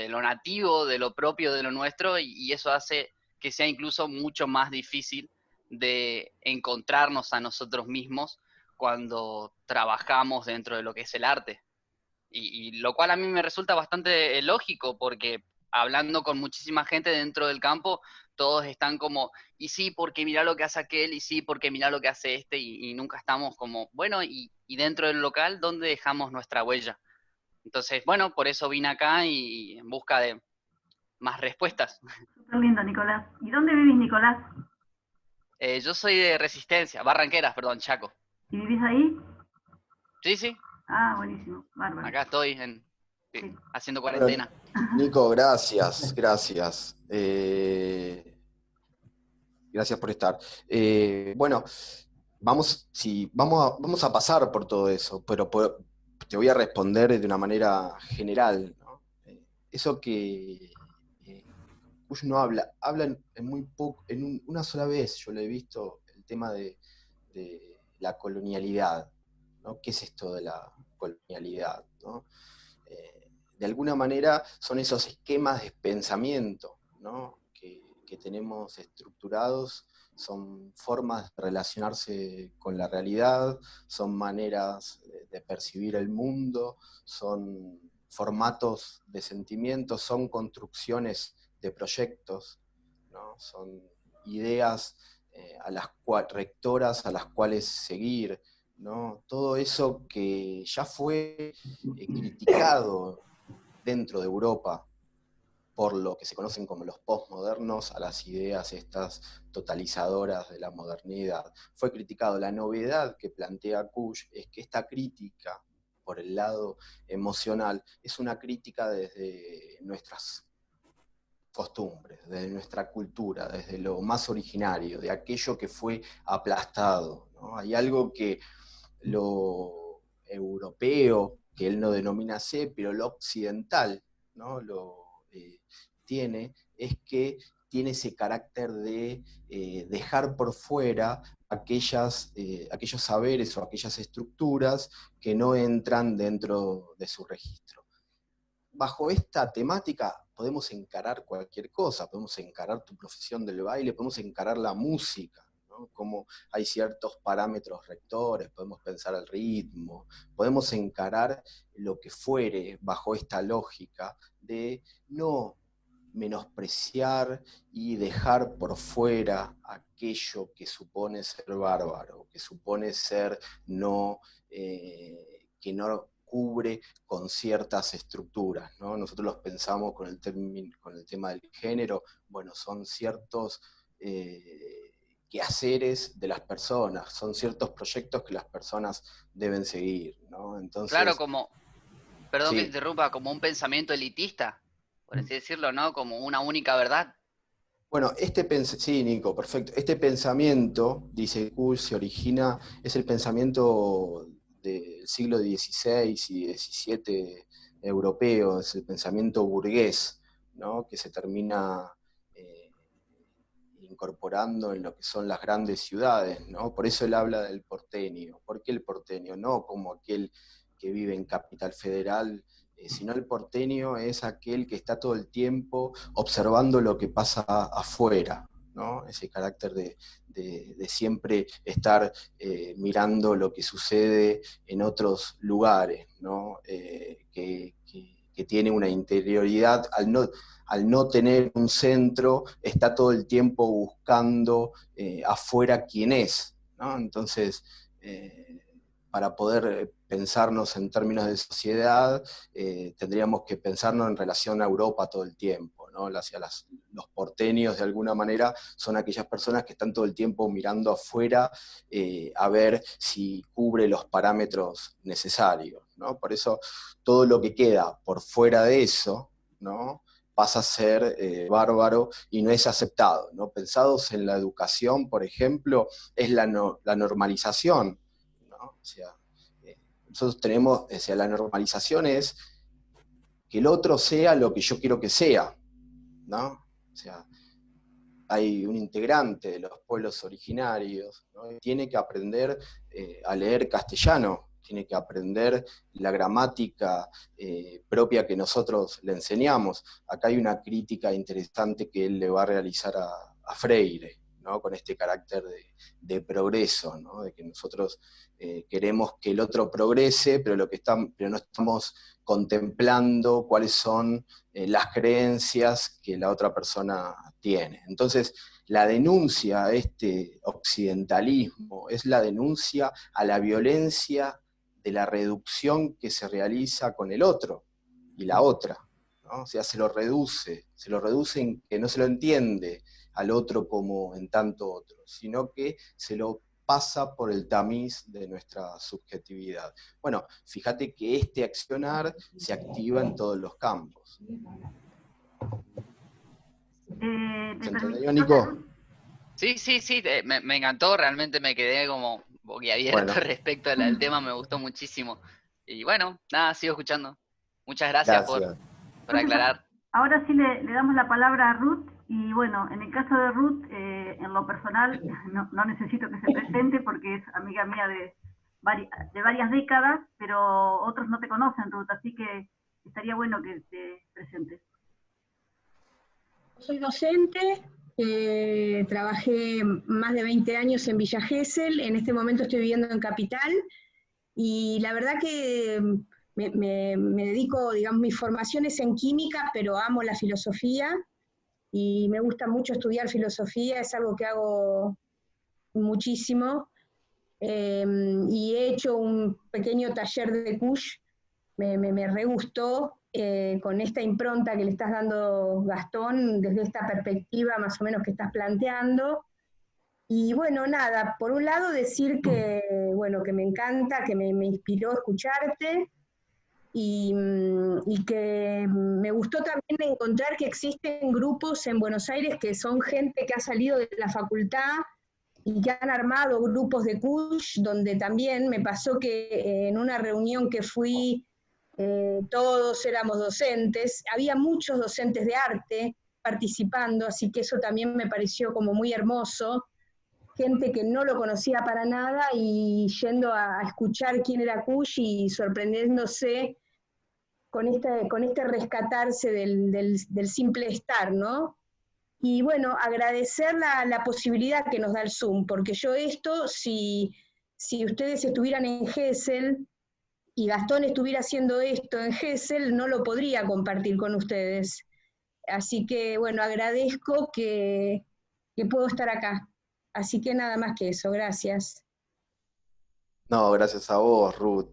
lo nativo, de lo propio, de lo nuestro, y eso hace que sea incluso mucho más difícil de encontrarnos a nosotros mismos cuando trabajamos dentro de lo que es el arte. Y lo cual a mí me resulta bastante lógico, porque hablando con muchísima gente dentro del campo, todos están como, y sí, porque mira lo que hace aquel, y sí, porque mira lo que hace este, y nunca estamos como, bueno, y dentro del local, ¿dónde dejamos nuestra huella? Entonces, bueno, por eso vine acá y en busca de más respuestas. Súper lindo, Nicolás. ¿Y dónde vivís, Nicolás? Yo soy de Resistencia, Barranqueras, perdón, Chaco. ¿Y vivís ahí? Sí, sí, Ah, buenísimo. Bárbaro. acá estoy Sí. haciendo Bueno, cuarentena. Nico, gracias. Gracias por estar. Bueno, vamos a pasar por todo eso, pero te voy a responder de una manera general, ¿no? Eso que Kush no habla en muy poco, una sola vez yo lo he visto, el tema de la colonialidad, ¿no? ¿Qué es esto de la colonialidad, ¿no? De alguna manera son esos esquemas de pensamiento, ¿no? que tenemos estructurados, son formas de relacionarse con la realidad, son maneras de percibir el mundo, son formatos de sentimientos, son construcciones de proyectos, ¿no? Son ideas rectoras a las cuales seguir, ¿no? Todo eso que ya fue criticado dentro de Europa por lo que se conocen como los postmodernos, a las ideas estas totalizadoras de la modernidad. Fue criticado. La novedad que plantea Kush es que esta crítica por el lado emocional es una crítica desde nuestras costumbres, desde nuestra cultura, desde lo más originario, de aquello que fue aplastado, ¿no? Hay algo que lo europeo, que él no denomina así, pero lo occidental, ¿no? Tiene, es que tiene ese carácter de dejar por fuera aquellos saberes o aquellas estructuras que no entran dentro de su registro. Bajo esta temática podemos encarar cualquier cosa, podemos encarar tu profesión del baile, podemos encarar la música, ¿no? ¿no? Como hay ciertos parámetros rectores, podemos pensar el ritmo, podemos encarar lo que fuere bajo esta lógica de no menospreciar y dejar por fuera aquello que supone ser bárbaro, que supone ser no, que no cubre con ciertas estructuras, ¿no? Nosotros los pensamos con el tema del género, bueno, son ciertos quehaceres de las personas, son ciertos proyectos que las personas deben seguir, ¿no? Entonces, claro, como, perdón que te sí. interrumpa, como un pensamiento elitista, por así decirlo, ¿no? Como una única verdad. Bueno, sí, Nico, perfecto. Este pensamiento, dice Kuhl, se origina, es el pensamiento del siglo XVI y XVII europeo, es el pensamiento burgués, ¿no? Que se termina incorporando en lo que son las grandes ciudades, ¿no? Por eso él habla del porteño. ¿Por qué el porteño? No como aquel que vive en Capital Federal, sino el porteño es aquel que está todo el tiempo observando lo que pasa afuera, ¿no? Ese carácter de siempre estar mirando lo que sucede en otros lugares, ¿no? Que tiene una interioridad, al no tener un centro, está todo el tiempo buscando afuera quién es, ¿no? Entonces, para poder pensarnos en términos de sociedad, tendríamos que pensarnos en relación a Europa todo el tiempo, ¿no? Los porteños, de alguna manera, son aquellas personas que están todo el tiempo mirando afuera a ver si cubre los parámetros necesarios, ¿no? Por eso, todo lo que queda por fuera de eso, ¿no? Pasa a ser bárbaro y no es aceptado, ¿no? Pensados en la educación, por ejemplo, es la normalización, ¿no? O sea, nosotros tenemos, o sea, la normalización es que el otro sea lo que yo quiero que sea, ¿no? O sea, hay un integrante de los pueblos originarios, ¿no? Tiene que aprender a leer castellano, tiene que aprender la gramática propia que nosotros le enseñamos. Acá hay una crítica interesante que él le va a realizar a Freire, ¿no? Con este carácter de progreso, ¿no? De que nosotros queremos que el otro progrese, pero no estamos contemplando cuáles son las creencias que la otra persona tiene. Entonces, la denuncia a este occidentalismo es la denuncia a la violencia de la reducción que se realiza con el otro y la otra, ¿no? O sea, se lo reduce en que no se lo entiende al otro como en tanto otro, sino que se lo pasa por el tamiz de nuestra subjetividad. Bueno, fíjate que este accionar se activa en todos los campos. ¿Se entendió, Nico? Sí, me encantó, realmente me quedé como boquiabierto respecto al tema, me gustó muchísimo. Y bueno, nada, sigo escuchando. Muchas gracias por aclarar. Ahora sí le damos la palabra a Ruth, y bueno, en el caso de Ruth, en lo personal, no necesito que se presente porque es amiga mía de varias décadas, pero otros no te conocen, Ruth, así que estaría bueno que te presentes. Soy docente, trabajé más de 20 años en Villa Gesell, en este momento estoy viviendo en Capital, y la verdad que me dedico, digamos, mi formación es en química, pero amo la filosofía, y me gusta mucho estudiar filosofía, es algo que hago muchísimo, y he hecho un pequeño taller de Kush, me re gustó, con esta impronta que le estás dando, Gastón, desde esta perspectiva más o menos que estás planteando. Y bueno, nada, por un lado decir que, bueno, que me encanta, que me inspiró escucharte, y que me gustó también encontrar que existen grupos en Buenos Aires que son gente que ha salido de la facultad y que han armado grupos de Kush, donde también me pasó que en una reunión que fui, todos éramos docentes, había muchos docentes de arte participando, así que eso también me pareció como muy hermoso, gente que no lo conocía para nada y yendo a escuchar quién era Kush y sorprendiéndose con este rescatarse del simple estar, ¿no? Y bueno, agradecer la posibilidad que nos da el Zoom, porque yo esto, si ustedes estuvieran en Gesell y Gastón estuviera haciendo esto en Gesell, no lo podría compartir con ustedes. Así que bueno, agradezco que puedo estar acá. Así que nada más que eso, gracias. No, gracias a vos, Ruth.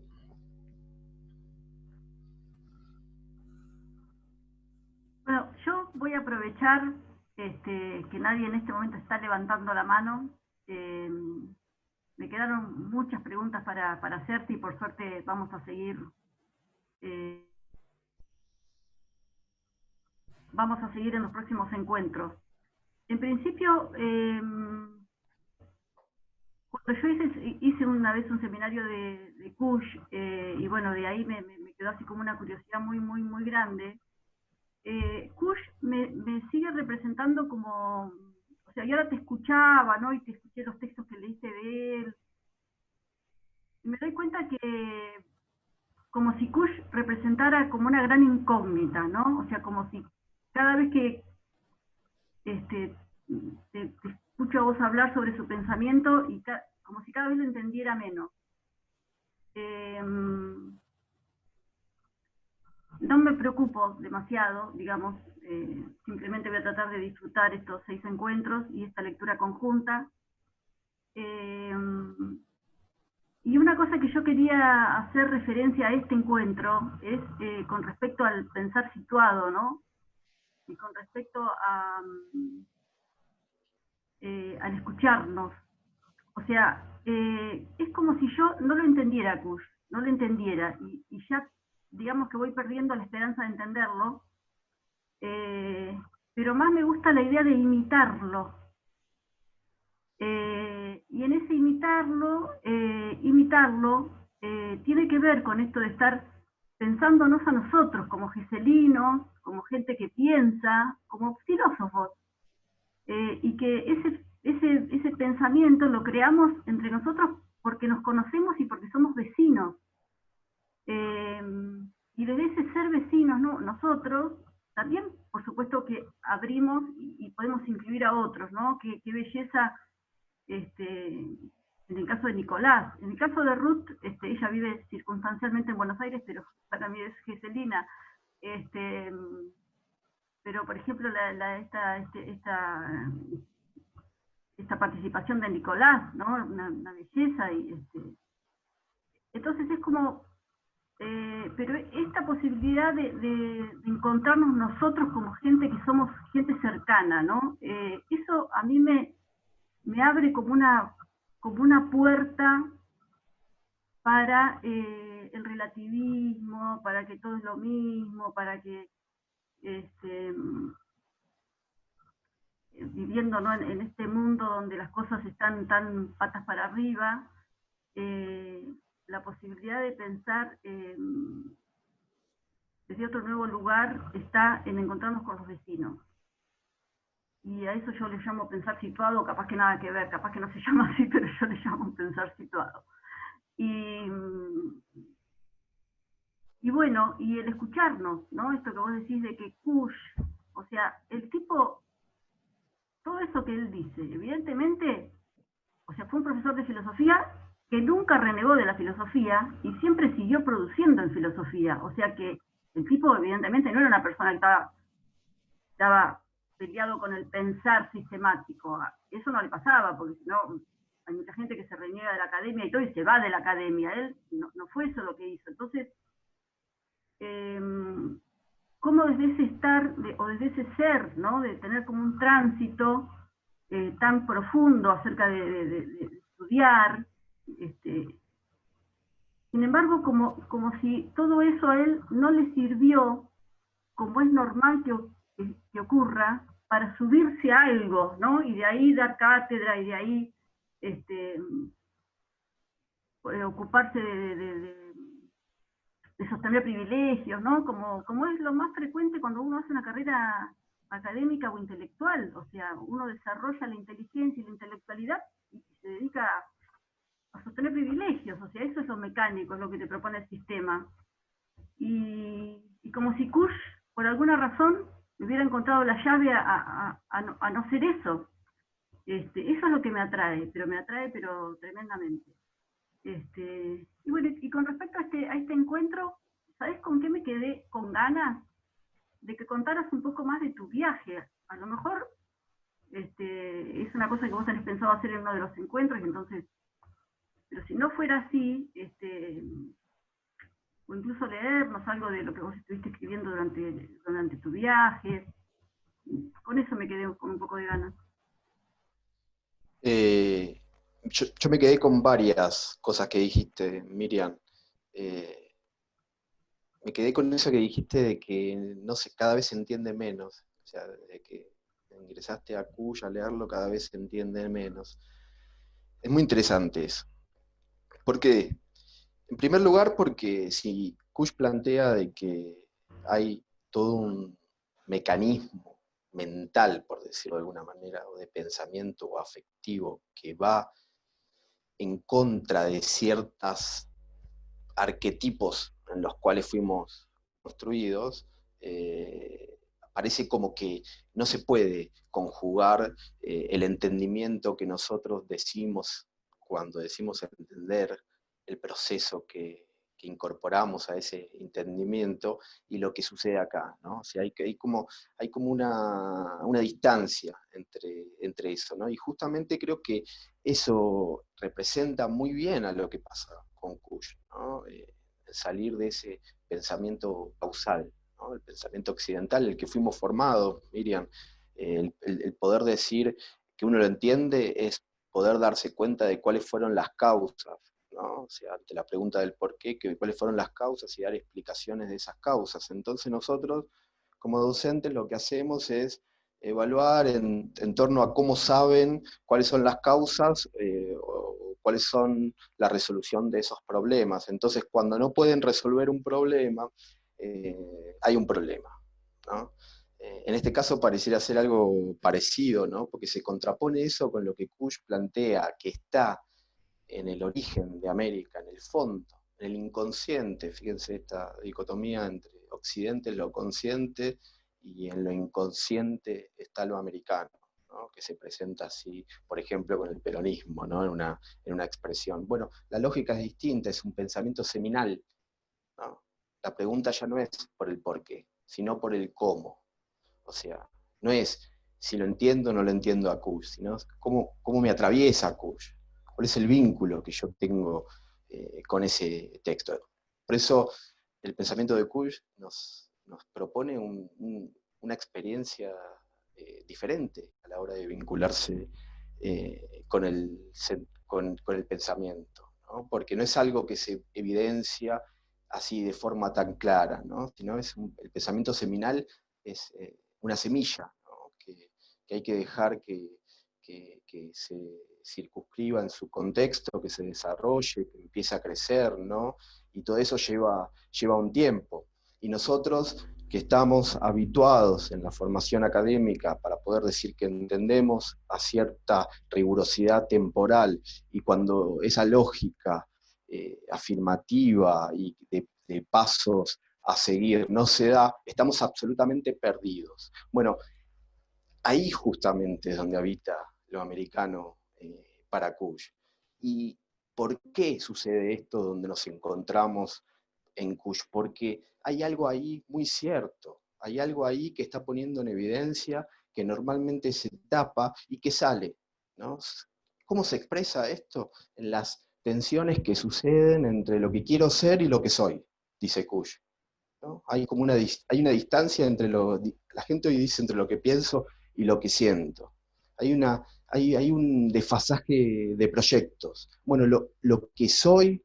Bueno, yo voy a aprovechar que nadie en este momento está levantando la mano. Me quedaron muchas preguntas para hacerte y por suerte vamos a seguir en los próximos encuentros. En principio, cuando yo hice una vez un seminario de Kush, y bueno, de ahí me quedó así como una curiosidad muy, muy, muy grande. Kush me sigue representando como, o sea, yo ahora te escuchaba, ¿no? Y te escuché los textos que leíste de él. Y me doy cuenta que como si Kush representara como una gran incógnita, ¿no? O sea, como si cada vez que te escucho a vos hablar sobre su pensamiento, y como si cada vez lo entendiera menos. No me preocupo demasiado, digamos, simplemente voy a tratar de disfrutar estos 6 encuentros y esta lectura conjunta. Y una cosa que yo quería hacer referencia a este encuentro es con respecto al pensar situado, ¿no? Y con respecto al escucharnos. O sea, es como si yo no lo entendiera, Kush, no lo entendiera, y ya, digamos que voy perdiendo la esperanza de entenderlo, pero más me gusta la idea de imitarlo. Y en ese imitarlo tiene que ver con esto de estar pensándonos a nosotros como geselinos, como gente que piensa, como filósofos, y que ese pensamiento lo creamos entre nosotros porque nos conocemos y porque somos vecinos. Y desde ese ser vecinos, ¿no? Nosotros también, por supuesto que abrimos y podemos incluir a otros, ¿no? Qué belleza, en el caso de Nicolás. En el caso de Ruth, ella vive circunstancialmente en Buenos Aires, pero para mí es geselina. Pero, por ejemplo, esta participación de Nicolás, ¿no? Una belleza. Entonces es como, pero esta posibilidad de encontrarnos nosotros como gente que somos gente cercana, ¿no? Eso a mí me abre como una puerta para el relativismo, para que todo es lo mismo, para que viviendo, ¿no? en este mundo donde las cosas están tan patas para arriba, la posibilidad de pensar desde otro nuevo lugar está en encontrarnos con los vecinos. Y a eso yo le llamo pensar situado, capaz que nada que ver, capaz que no se llama así, pero yo le llamo pensar situado. Y bueno, y el escucharnos, ¿no? Esto que vos decís de que Kush, o sea, el tipo, todo eso que él dice, evidentemente, o sea, fue un profesor de filosofía que nunca renegó de la filosofía y siempre siguió produciendo en filosofía. O sea que el tipo, evidentemente, no era una persona que estaba peleado con el pensar sistemático. Eso no le pasaba, porque si no, hay mucha gente que se reniega de la academia y todo y se va de la academia. Él no fue eso lo que hizo. Entonces, cómo desde ese estar, o desde ese ser, ¿no? De tener como un tránsito tan profundo acerca de estudiar, sin embargo, como si todo eso a él no le sirvió, como es normal que ocurra, para subirse a algo, ¿no? Y de ahí dar cátedra, y de ahí ocuparse de sostener privilegios, ¿no? Como es lo más frecuente cuando uno hace una carrera académica o intelectual. O sea, uno desarrolla la inteligencia y la intelectualidad y se dedica a sostener privilegios. O sea, eso es lo mecánico, es lo que te propone el sistema. Y como si Kush, por alguna razón, hubiera encontrado la llave a no ser eso. Eso es lo que me atrae, pero tremendamente. Y bueno, y con respecto a este encuentro, ¿sabes con qué me quedé con ganas? De que contaras un poco más de tu viaje. A lo mejor es una cosa que vos tenés pensado hacer en uno de los encuentros, y entonces, pero si no fuera así, o incluso leernos algo de lo que vos estuviste escribiendo durante tu viaje, con eso me quedé con un poco de ganas. Yo me quedé con varias cosas que dijiste, Miriam. Me quedé con eso que dijiste de que no sé, cada vez se entiende menos. O sea, de que ingresaste a Cuy a leerlo, cada vez se entiende menos. Es muy interesante eso. ¿Por qué? En primer lugar, porque si Kush plantea de que hay todo un mecanismo mental, por decirlo de alguna manera, o de pensamiento o afectivo, que va en contra de ciertos arquetipos en los cuales fuimos construidos, parece como que no se puede conjugar el entendimiento que nosotros decimos cuando decimos entender el proceso que incorporamos a ese entendimiento y lo que sucede acá, ¿no? O sea, hay como una distancia entre eso, ¿no? Y justamente creo que eso representa muy bien a lo que pasa con Kush, ¿no? Salir de ese pensamiento causal, ¿no? El pensamiento occidental, el que fuimos formados, Miriam, el poder decir que uno lo entiende es poder darse cuenta de cuáles fueron las causas, ¿no? O sea, ante la pregunta del por qué, cuáles fueron las causas y dar explicaciones de esas causas. Entonces nosotros, como docentes, lo que hacemos es evaluar en torno a cómo saben cuáles son las causas o cuáles son la resolución de esos problemas. Entonces, cuando no pueden resolver un problema, hay un problema, ¿no? En este caso pareciera ser algo parecido, ¿no? Porque se contrapone eso con lo que Kush plantea, que está en el origen de América, en el fondo, en el inconsciente. Fíjense esta dicotomía entre Occidente, lo consciente, y en lo inconsciente está lo americano, ¿no? Que se presenta así, por ejemplo, con el peronismo, ¿no? en una expresión. Bueno, la lógica es distinta, es un pensamiento seminal, ¿no? La pregunta ya no es por el por qué, sino por el cómo. O sea, no es si lo entiendo o no lo entiendo a Kush, sino cómo me atraviesa Kush, cuál es el vínculo que yo tengo con ese texto. Por eso el pensamiento de Kush nos propone una experiencia diferente a la hora de vincularse con el pensamiento, ¿no? Porque no es algo que se evidencia así de forma tan clara, ¿no? Sino el pensamiento seminal es una semilla, ¿no? que hay que dejar que se circunscriba en su contexto, que se desarrolle, que empiece a crecer, ¿no? Y todo eso lleva un tiempo. Y nosotros, que estamos habituados en la formación académica para poder decir que entendemos a cierta rigurosidad temporal, y cuando esa lógica afirmativa y de pasos a seguir no se da, estamos absolutamente perdidos. Bueno, ahí justamente es donde habita lo americano para Kush. ¿Y por qué sucede esto donde nos encontramos en Kush? Porque hay algo ahí muy cierto, hay algo ahí que está poniendo en evidencia, que normalmente se tapa y que sale, ¿no? ¿Cómo se expresa esto? En las tensiones que suceden entre lo que quiero ser y lo que soy, dice Kush, ¿no? Hay como hay una distancia entre la gente hoy dice entre lo que pienso y lo que siento. Hay un desfasaje de proyectos. Bueno, lo que soy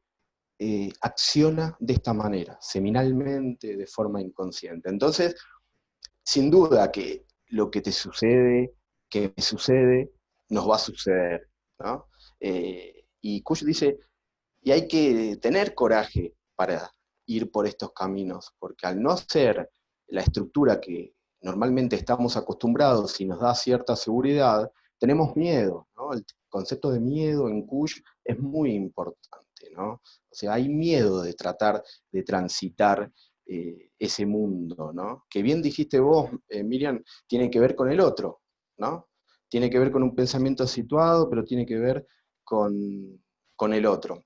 acciona de esta manera, seminalmente, de forma inconsciente. Entonces, sin duda que lo que te sucede, que me sucede, nos va a suceder, ¿no? Y Kush dice, y hay que tener coraje para ir por estos caminos, porque al no ser la estructura que normalmente estamos acostumbrados y nos da cierta seguridad, tenemos miedo, ¿no? El concepto de miedo en Kush es muy importante, ¿no? O sea, hay miedo de tratar de transitar ese mundo, ¿no? Que bien dijiste vos, Miriam, tiene que ver con el otro, ¿no? Tiene que ver con un pensamiento situado, pero tiene que ver con el otro.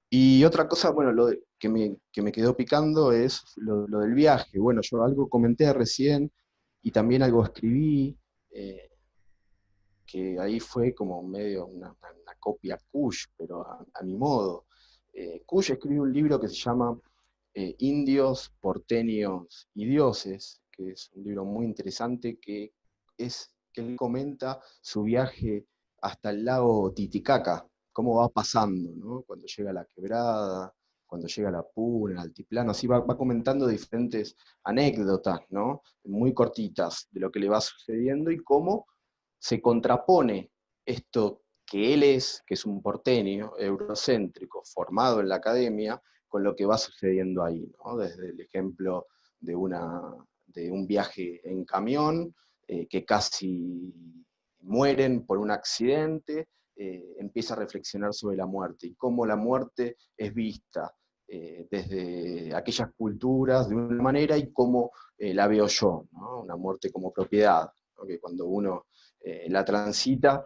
Y otra cosa, bueno, que me quedó picando es lo del viaje. Bueno, yo algo comenté recién y también algo escribí, que ahí fue como medio una copia Kush, pero a mi modo. Kush escribió un libro que se llama Indios, Porteños y Dioses, que es un libro muy interesante que él comenta su viaje hasta el lago Titicaca, cómo va pasando, ¿no? Cuando llega a la quebrada, cuando llega a la Puna, al altiplano, así va comentando diferentes anécdotas, ¿no? Muy cortitas de lo que le va sucediendo y cómo se contrapone esto que él es, que es un porteño, eurocéntrico, formado en la academia, con lo que va sucediendo ahí, ¿no? Desde el ejemplo de un viaje en camión, que casi mueren por un accidente, empieza a reflexionar sobre la muerte y cómo la muerte es vista desde aquellas culturas de una manera y cómo la veo yo, ¿no? Una muerte como propiedad, ¿no? Que cuando uno la transita,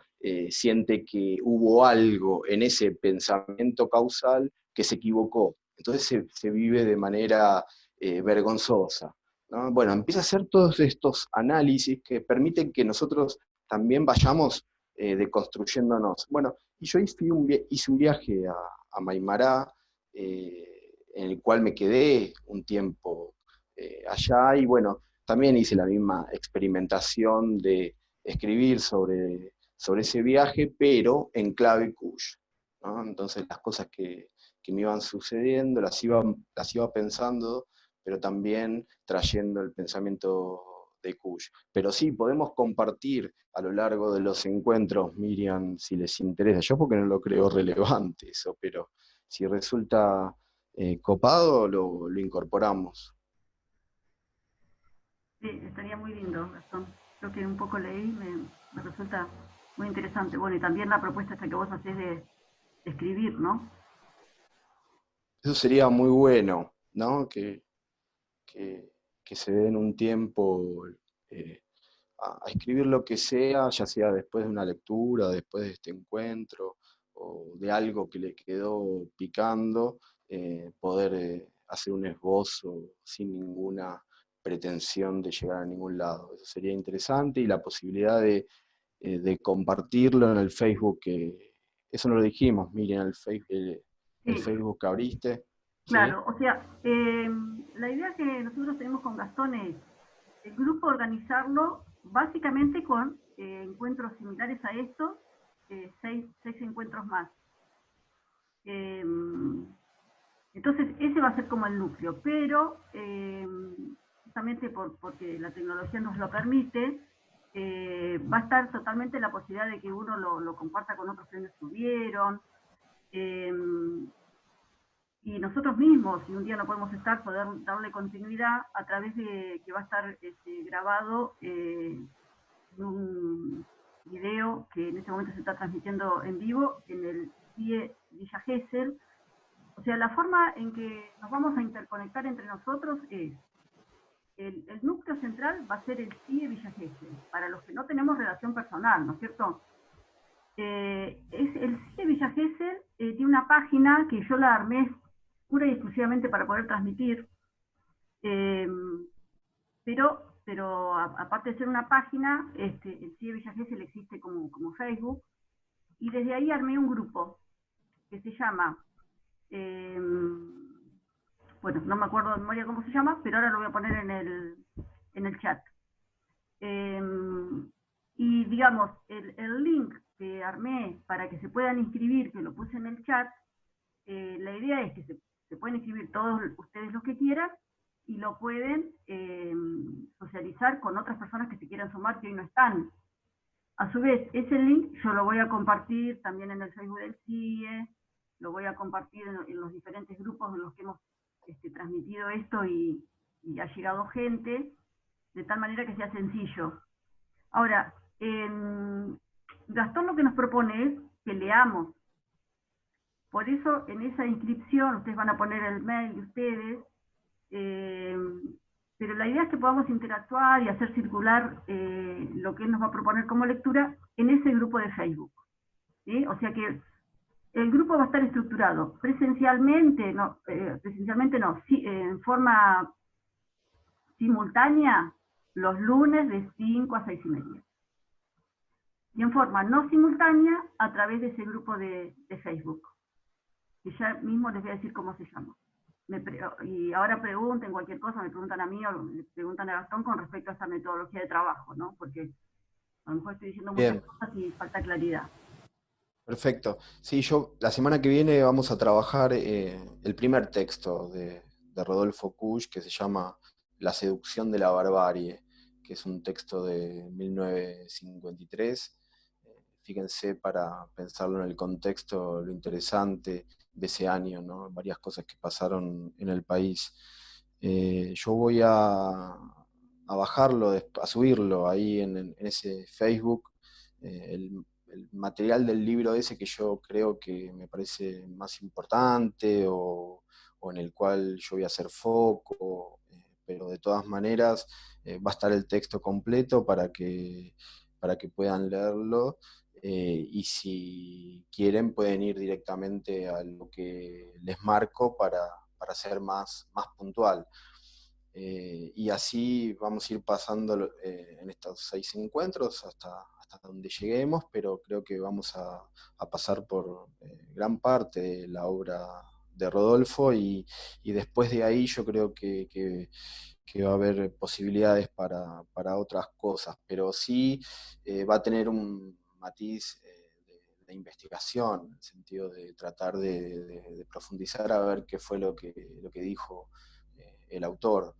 siente que hubo algo en ese pensamiento causal que se equivocó. Entonces se vive de manera vergonzosa, ¿no? Bueno, empieza a hacer todos estos análisis que permiten que nosotros también vayamos deconstruyéndonos. Bueno, y yo hice un viaje a Maimará, en el cual me quedé un tiempo allá, y bueno, también hice la misma experimentación de escribir sobre ese viaje, pero en clave Kush, ¿no? Entonces las cosas que me iban sucediendo las iba pensando, pero también trayendo el pensamiento de Kush. Pero sí, podemos compartir a lo largo de los encuentros, Miriam, si les interesa. Yo porque no lo creo relevante eso, pero si resulta copado, lo incorporamos. Sí, estaría muy lindo, Gastón. Creo que un poco leí, me resulta muy interesante. Bueno, y también la propuesta esta que vos hacés de escribir, ¿no? Eso sería muy bueno, ¿no? Que se den un tiempo eh, a escribir lo que sea, ya sea después de una lectura, después de este encuentro, o de algo que le quedó picando, poder hacer un esbozo sin ninguna pretensión de llegar a ningún lado. Eso sería interesante, y la posibilidad de compartirlo en el Facebook, que eso no lo dijimos, miren, el Sí, Facebook que abriste, ¿sí? claro. O sea, la idea que nosotros tenemos con Gastón es el grupo organizarlo básicamente con encuentros similares a estos, 6 encuentros más. Entonces, ese va a ser como el núcleo, pero justamente porque la tecnología nos lo permite, va a estar totalmente la posibilidad de que uno lo comparta con otros que no estuvieron, y nosotros mismos, si un día no podemos estar, poder darle continuidad a través de que va a estar grabado en un video que en este momento se está transmitiendo en vivo en el CIE Villa Gesell. O sea, la forma en que nos vamos a interconectar entre nosotros es, el núcleo central va a ser el CIE Villa Gesell, para los que no tenemos relación personal, ¿no es cierto? El CIE Villa Gesell tiene una página que yo la armé pura y exclusivamente para poder transmitir, pero aparte de ser una página, el CIE Villa Gesell existe como Facebook, y desde ahí armé un grupo que se llama, bueno, no me acuerdo de memoria cómo se llama, pero ahora lo voy a poner en el chat. Y digamos, el link que armé para que se puedan inscribir, que lo puse en el chat, la idea es que se pueden inscribir todos ustedes los que quieran, y lo pueden socializar con otras personas que se quieran sumar que hoy no están. A su vez, ese link yo lo voy a compartir también en el Facebook del CIE, lo voy a compartir en los diferentes grupos en los que hemos transmitido esto, y ha llegado gente, de tal manera que sea sencillo. Ahora, Gastón lo que nos propone es que leamos. Por eso, en esa inscripción, ustedes van a poner el mail de ustedes, pero la idea es que podamos interactuar y hacer circular lo que él nos va a proponer como lectura en ese grupo de Facebook. ¿Sí? O sea que el grupo va a estar estructurado presencialmente no, sí, en forma simultánea los lunes de 5 a 6:30. Y en forma no simultánea a través de ese grupo de Facebook. Y ya mismo les voy a decir cómo se llama. Y ahora pregunten cualquier cosa, me preguntan a mí o me preguntan a Gastón con respecto a esta metodología de trabajo, ¿no? Porque a lo mejor estoy diciendo muchas cosas y falta claridad. Perfecto. Sí, la semana que viene vamos a trabajar el primer texto de Rodolfo Kusch, que se llama La seducción de la barbarie, que es un texto de 1953. Fíjense, para pensarlo en el contexto, lo interesante de ese año, ¿no? Varias cosas que pasaron en el país. Yo voy a bajarlo, a subirlo ahí en ese Facebook, el material del libro ese que yo creo que me parece más importante o en el cual yo voy a hacer foco, pero de todas maneras va a estar el texto completo para que puedan leerlo. Y si quieren pueden ir directamente a lo que les marco para ser más puntual. Y así vamos a ir pasando en estos 6 encuentros hasta donde lleguemos, pero creo que vamos a pasar por gran parte de la obra de Rodolfo y después de ahí yo creo que va a haber posibilidades para otras cosas, pero sí va a tener un matiz de investigación, en el sentido de tratar de profundizar a ver qué fue lo que dijo el autor.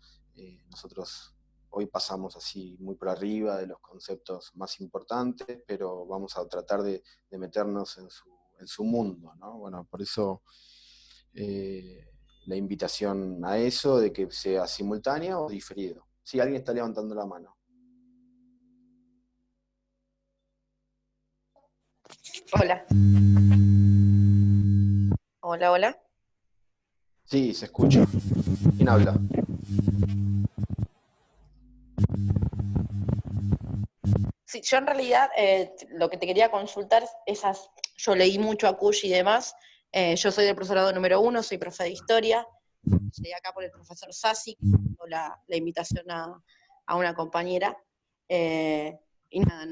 Nosotros hoy pasamos así muy por arriba de los conceptos más importantes, pero vamos a tratar de meternos en su mundo, ¿no? Bueno, por eso la invitación a eso, de que sea simultáneo o diferido. Sí, alguien está levantando la mano. Hola. Hola, hola. Sí, se escucha. ¿Quién habla? Sí, yo en realidad lo que te quería consultar es yo leí mucho a Kusch y demás. Yo soy del profesorado número 1, soy profe de historia. Llegué acá por el profesor Sassi, la invitación a una compañera. Y nada,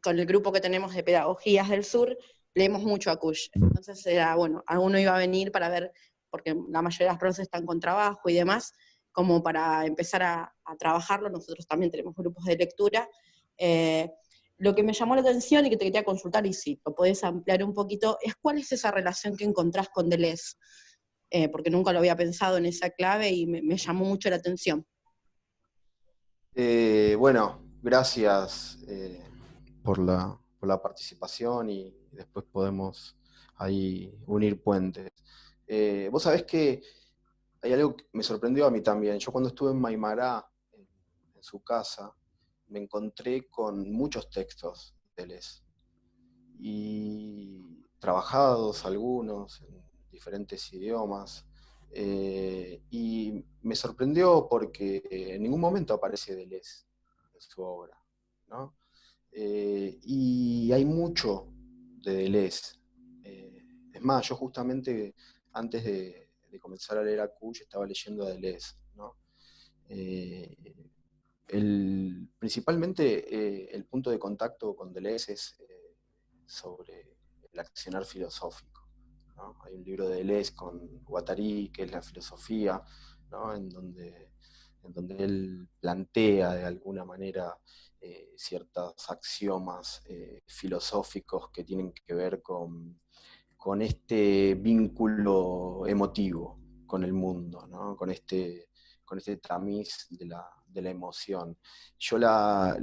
con el grupo que tenemos de Pedagogías del Sur, leemos mucho a Kusch. Entonces era, bueno, alguno iba a venir para ver, porque la mayoría de las profes están con trabajo y demás, como para empezar a trabajarlo. Nosotros también tenemos grupos de lectura. Lo que me llamó la atención y que te quería consultar, y si lo podés ampliar un poquito, es cuál es esa relación que encontrás con Deleuze, porque nunca lo había pensado en esa clave y me llamó mucho la atención. Bueno, gracias por la participación y después podemos ahí unir puentes. Vos sabés que hay algo que me sorprendió a mí también. Yo cuando estuve en Maimará, en su casa, me encontré con muchos textos de Deleuze y trabajados algunos en diferentes idiomas. Y me sorprendió porque en ningún momento aparece Deleuze en su obra, ¿no? Y hay mucho de Deleuze. Es más, yo justamente antes de comenzar a leer a Kusch estaba leyendo a Deleuze, ¿no? Principalmente el punto de contacto con Deleuze es sobre el accionar filosófico, ¿no? Hay un libro de Deleuze con Guattari, que es la filosofía, ¿no? en donde él plantea de alguna manera ciertos axiomas filosóficos que tienen que ver con este vínculo emotivo con el mundo, ¿no? con este tamiz de la emoción. Yo la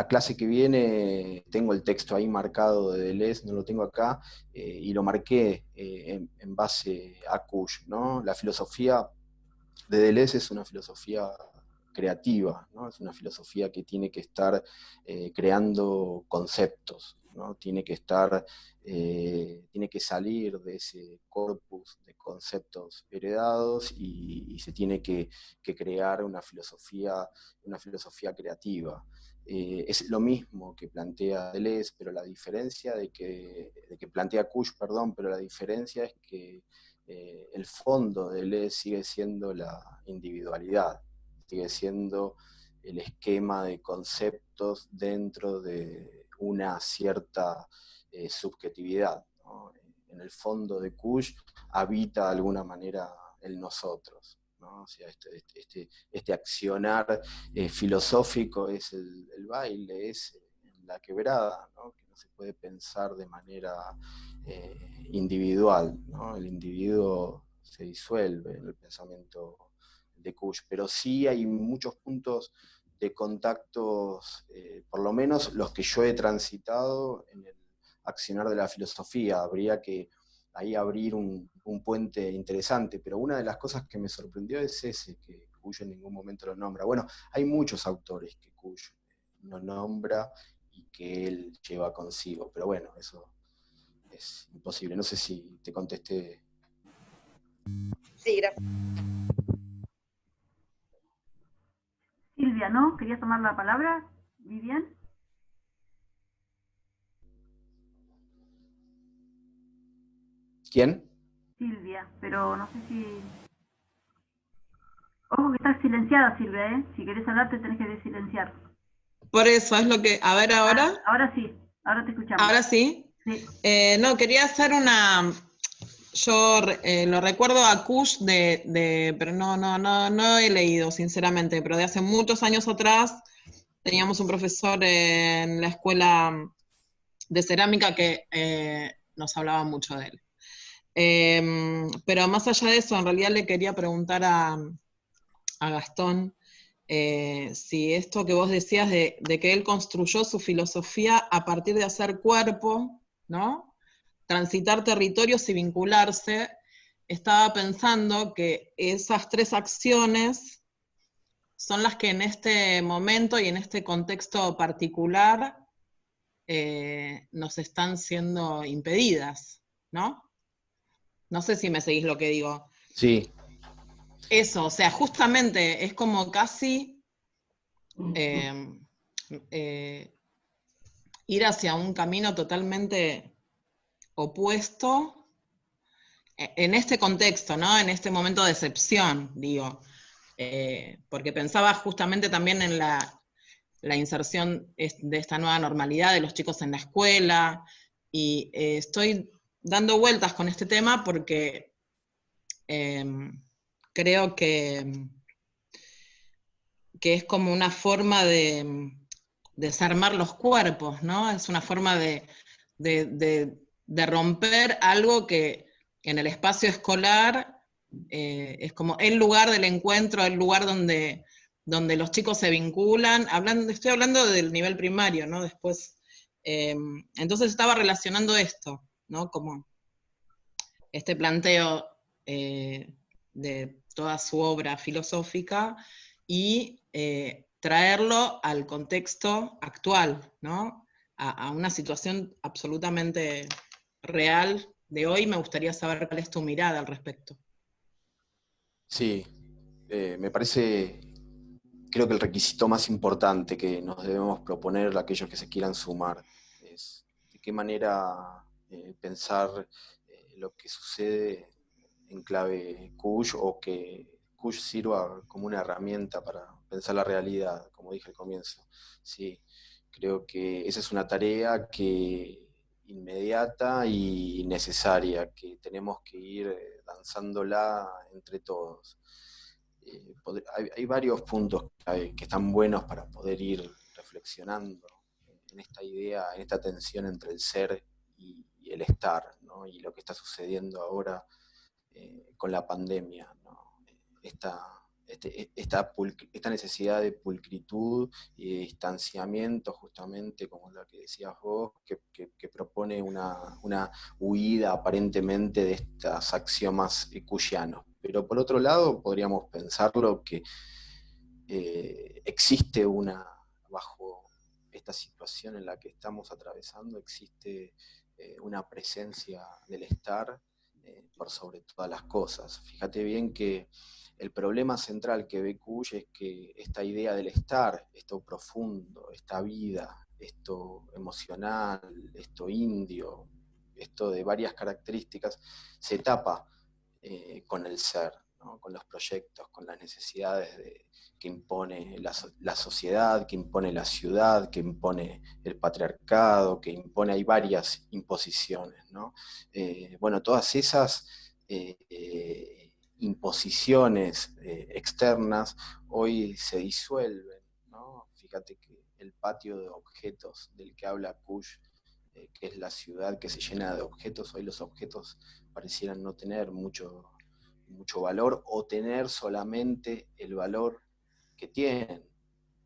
clase que viene tengo el texto ahí marcado de Deleuze, no lo tengo acá, y lo marqué en base a Kusch, ¿no? La filosofía de Deleuze es una filosofía creativa, ¿no? Es una filosofía que tiene que estar creando conceptos, ¿no? Tiene que estar, tiene que salir de ese corpus de conceptos heredados y se tiene que crear una filosofía creativa. Es lo mismo que plantea Deleuze, pero la diferencia de que plantea Kusch, perdón, pero la diferencia es que el fondo de Deleuze sigue siendo la individualidad, sigue siendo el esquema de conceptos dentro de una cierta subjetividad, ¿no? En el fondo de Kusch habita de alguna manera el nosotros, ¿no? O sea, este accionar filosófico es el baile, es la quebrada, ¿no? Que no se puede pensar de manera individual, ¿no? El individuo se disuelve en el pensamiento de Kusch, pero sí hay muchos puntos de contactos, por lo menos los que yo he transitado en el accionar de la filosofía. Habría que ahí abrir un puente interesante, pero una de las cosas que me sorprendió es ese, que Kusch en ningún momento lo nombra. Bueno, hay muchos autores que Kusch no nombra y que él lleva consigo, pero bueno, eso es imposible. No sé si te contesté. Sí, gracias. Silvia, ¿no? ¿Querías tomar la palabra, Vivian? ¿Quién? Silvia, pero no sé si... Ojo que estás silenciada, Silvia, ¿eh? Si querés hablar te tenés que desilenciar. Por eso es lo que... A ver, ahora. Ahora sí, ahora te escuchamos. ¿Ahora sí? Sí. No, quería hacer una... Yo lo recuerdo a Kusch pero no he leído, sinceramente, pero de hace muchos años atrás teníamos un profesor en la escuela de cerámica que nos hablaba mucho de él. Pero más allá de eso, en realidad le quería preguntar a Gastón si esto que vos decías de que él construyó su filosofía a partir de hacer cuerpo, ¿no? Transitar territorios y vincularse, estaba pensando que esas tres acciones son las que en este momento y en este contexto particular nos están siendo impedidas, ¿no? No sé si me seguís lo que digo. Sí. Eso, o sea, justamente es como casi ir hacia un camino totalmente opuesto en este contexto, ¿no? En este momento de excepción, digo. Porque pensaba justamente también en la inserción de esta nueva normalidad de los chicos en la escuela, y estoy dando vueltas con este tema porque creo que es como una forma de desarmar los cuerpos, ¿no? Es una forma de romper algo que en el espacio escolar es como el lugar del encuentro, el lugar donde los chicos se vinculan. Estoy hablando del nivel primario, ¿no? Después, entonces estaba relacionando esto, ¿no? Como este planteo de toda su obra filosófica y traerlo al contexto actual, ¿no? A una situación absolutamente real de hoy. Me gustaría saber cuál es tu mirada al respecto. Sí, me parece, creo que el requisito más importante que nos debemos proponer a aquellos que se quieran sumar es de qué manera pensar lo que sucede en clave Kusch, o que Kusch sirva como una herramienta para pensar la realidad, como dije al comienzo. Sí, creo que esa es una tarea inmediata y necesaria, que tenemos que ir danzándola entre todos. Hay varios puntos que están buenos para poder ir reflexionando en esta idea, en esta tensión entre el ser y el estar, ¿no? Y lo que está sucediendo ahora con la pandemia, ¿no? Esta necesidad de pulcritud y de distanciamiento, justamente como la que decías vos, que propone una huida aparentemente de estos axiomas kuschianos. Pero por otro lado, podríamos pensarlo que existe bajo esta situación en la que estamos atravesando existe una presencia del estar por sobre todas las cosas. Fíjate bien que el problema central que ve Kusch es que esta idea del estar, esto profundo, esta vida, esto emocional, esto indio, esto de varias características, se tapa con el ser, ¿no? Con los proyectos, con las necesidades que impone la sociedad, que impone la ciudad, que impone el patriarcado, que impone, hay varias imposiciones, ¿no? Bueno, todas esas imposiciones externas hoy se disuelven, ¿no? Fíjate que el patio de objetos del que habla Kusch, que es la ciudad que se llena de objetos, hoy los objetos parecieran no tener mucho valor o tener solamente el valor que tienen.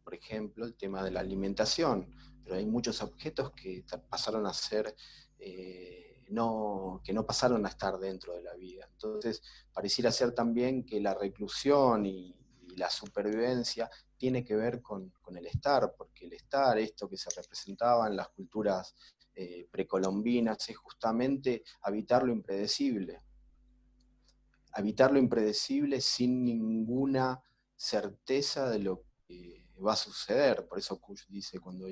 Por ejemplo, el tema de la alimentación, pero hay muchos objetos que pasaron a ser, que no pasaron a estar dentro de la vida. Entonces, pareciera ser también que la reclusión y la supervivencia tiene que ver con el estar, porque el estar, esto que se representaba en las culturas precolombinas, es justamente habitar lo impredecible. Habitar lo impredecible sin ninguna certeza de lo que va a suceder. Por eso Kusch dice, cuando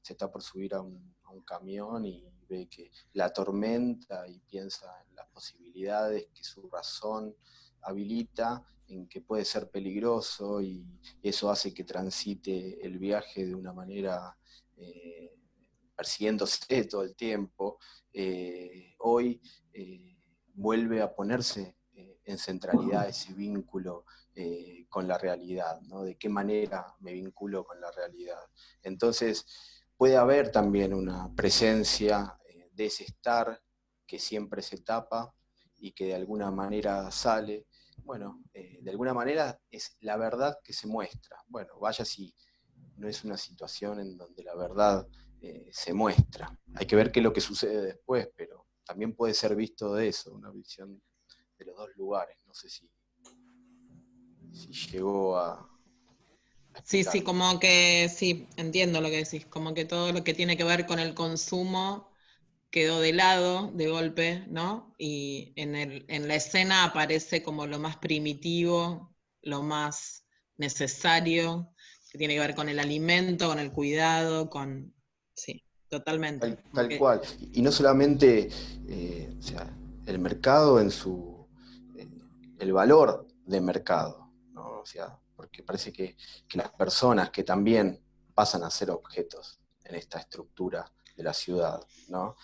se está por subir a un camión y ve que la tormenta y piensa en las posibilidades que su razón habilita, en que puede ser peligroso, y eso hace que transite el viaje de una manera persiguiéndose todo el tiempo. Hoy vuelve a ponerse en centralidad ese vínculo con la realidad, ¿no? De qué manera me vinculo con la realidad. Entonces, puede haber también una presencia de ese estar que siempre se tapa y que de alguna manera sale. Bueno, de alguna manera es la verdad que se muestra. Bueno, vaya si no es una situación en donde la verdad se muestra. Hay que ver qué es lo que sucede después, pero también puede ser visto de eso, una visión de los dos lugares. No sé si llegó a Sí, sí, como que, sí, entiendo lo que decís, como que todo lo que tiene que ver con el consumo quedó de lado, de golpe, ¿no? Y en la escena aparece como lo más primitivo, lo más necesario, que tiene que ver con el alimento, con el cuidado, con... Sí, totalmente. Tal cual. Y no solamente o sea, el mercado en el valor de mercado, ¿no? O sea, porque parece que las personas que también pasan a ser objetos en esta estructura de la ciudad, ¿no?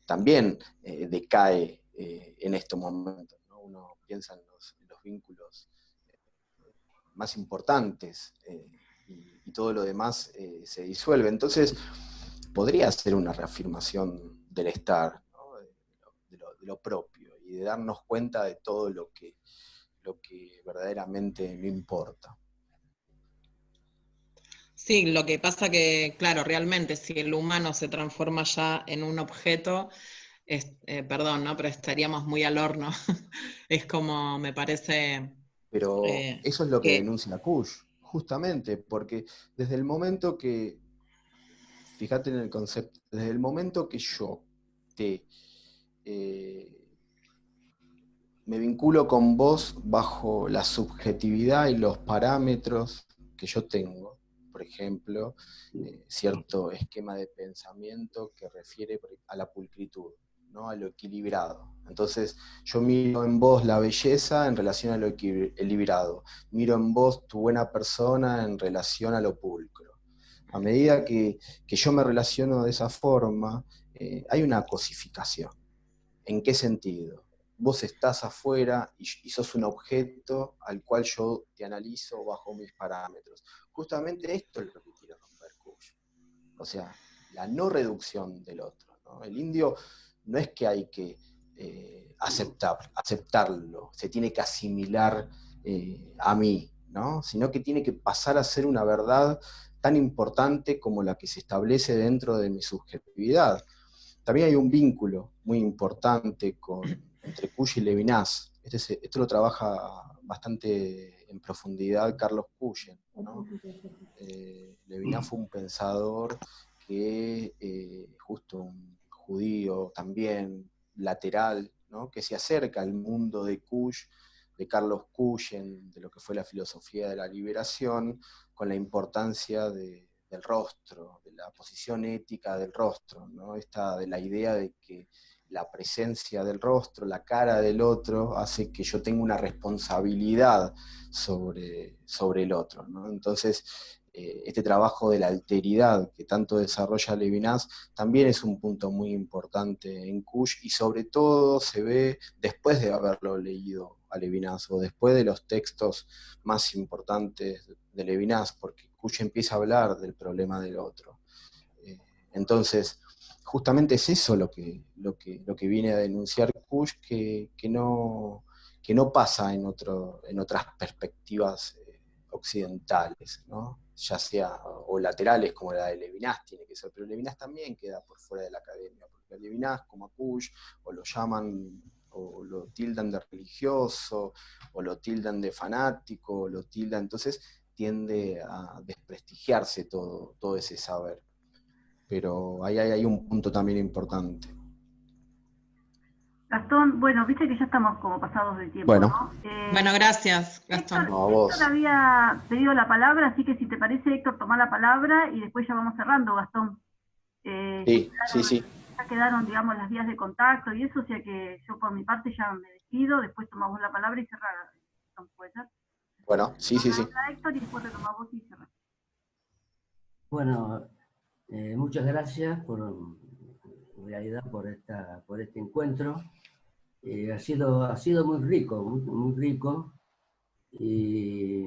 También decae en estos momentos, ¿no? Uno piensa en los vínculos más importantes y todo lo demás se disuelve. Entonces, podría ser una reafirmación del estar, ¿no? de lo propio, y de darnos cuenta de todo lo que verdaderamente me importa. Sí, lo que pasa que, claro, realmente si el humano se transforma ya en un objeto, perdón, ¿no? Pero estaríamos muy al horno. Es como, me parece... Pero eso es lo que que denuncia Kusch, justamente, porque desde el momento que, fíjate en el concepto, desde el momento que yo me vinculo con vos bajo la subjetividad y los parámetros que yo tengo, por ejemplo, cierto esquema de pensamiento que refiere a la pulcritud, ¿no? A lo equilibrado. Entonces, yo miro en vos la belleza en relación a lo equilibrado, miro en vos tu buena persona en relación a lo pulcro. A medida que yo me relaciono de esa forma, hay una cosificación. ¿En qué sentido? Vos estás afuera y sos un objeto al cual yo te analizo bajo mis parámetros. Justamente esto es lo que quiere romper Kusch. O sea, la no reducción del otro, ¿no? El indio no es que hay que aceptarlo, se tiene que asimilar a mí, ¿no? Sino que tiene que pasar a ser una verdad tan importante como la que se establece dentro de mi subjetividad. También hay un vínculo muy importante entre Kusch y Levinas. Esto lo trabaja bastante en profundidad Carlos Cuyen, ¿no? Levinas fue un pensador que, justo un judío también, lateral, ¿no? Que se acerca al mundo de Carlos Cuyen, de lo que fue la filosofía de la liberación, con la importancia del rostro, de la posición ética del rostro, ¿no? De la idea de que la presencia del rostro, la cara del otro, hace que yo tenga una responsabilidad sobre el otro, ¿no? Entonces, este trabajo de la alteridad que tanto desarrolla Levinas también es un punto muy importante en Kusch, y sobre todo se ve después de haberlo leído a Levinas, o después de los textos más importantes de Levinas, porque Kusch empieza a hablar del problema del otro. Entonces, justamente es eso lo que viene a denunciar Kusch, que no pasa en otras perspectivas occidentales, ¿no? Ya sea o laterales como la de Levinas tiene que ser, pero Levinas también queda por fuera de la academia, porque a Levinas, como a Kusch, o lo llaman, o lo tildan de religioso, o lo tildan de fanático, o lo tildan, entonces tiende a desprestigiarse todo ese saber. Pero ahí hay un punto también importante. Gastón, bueno, viste que ya estamos como pasados de tiempo, bueno. ¿no? Bueno, gracias, Gastón. Héctor había pedido la palabra, así que si te parece, Héctor, toma la palabra y después ya vamos cerrando, Gastón. Sí. Ya quedaron, digamos, las vías de contacto y eso, o sea que yo por mi parte ya me despido, después tomamos la palabra y cerrar. ¿Puede ser? Bueno, sí. Héctor, y después retomamos vos y cerrar. Bueno, muchas gracias en realidad por este encuentro. Ha sido muy rico, muy rico, y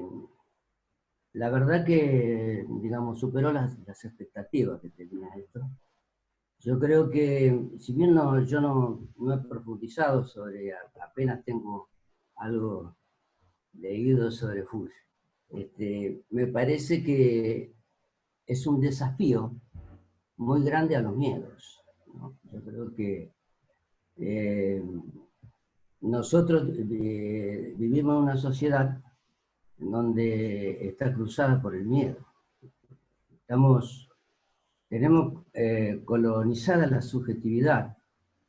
la verdad que, digamos, superó las expectativas que tenía esto. Yo creo que, si bien yo no he profundizado apenas tengo algo leído sobre Fuchs, me parece que es un desafío muy grande a los miedos, ¿no? Yo creo que nosotros vivimos en una sociedad en donde está cruzada por el miedo. Tenemos colonizada la subjetividad,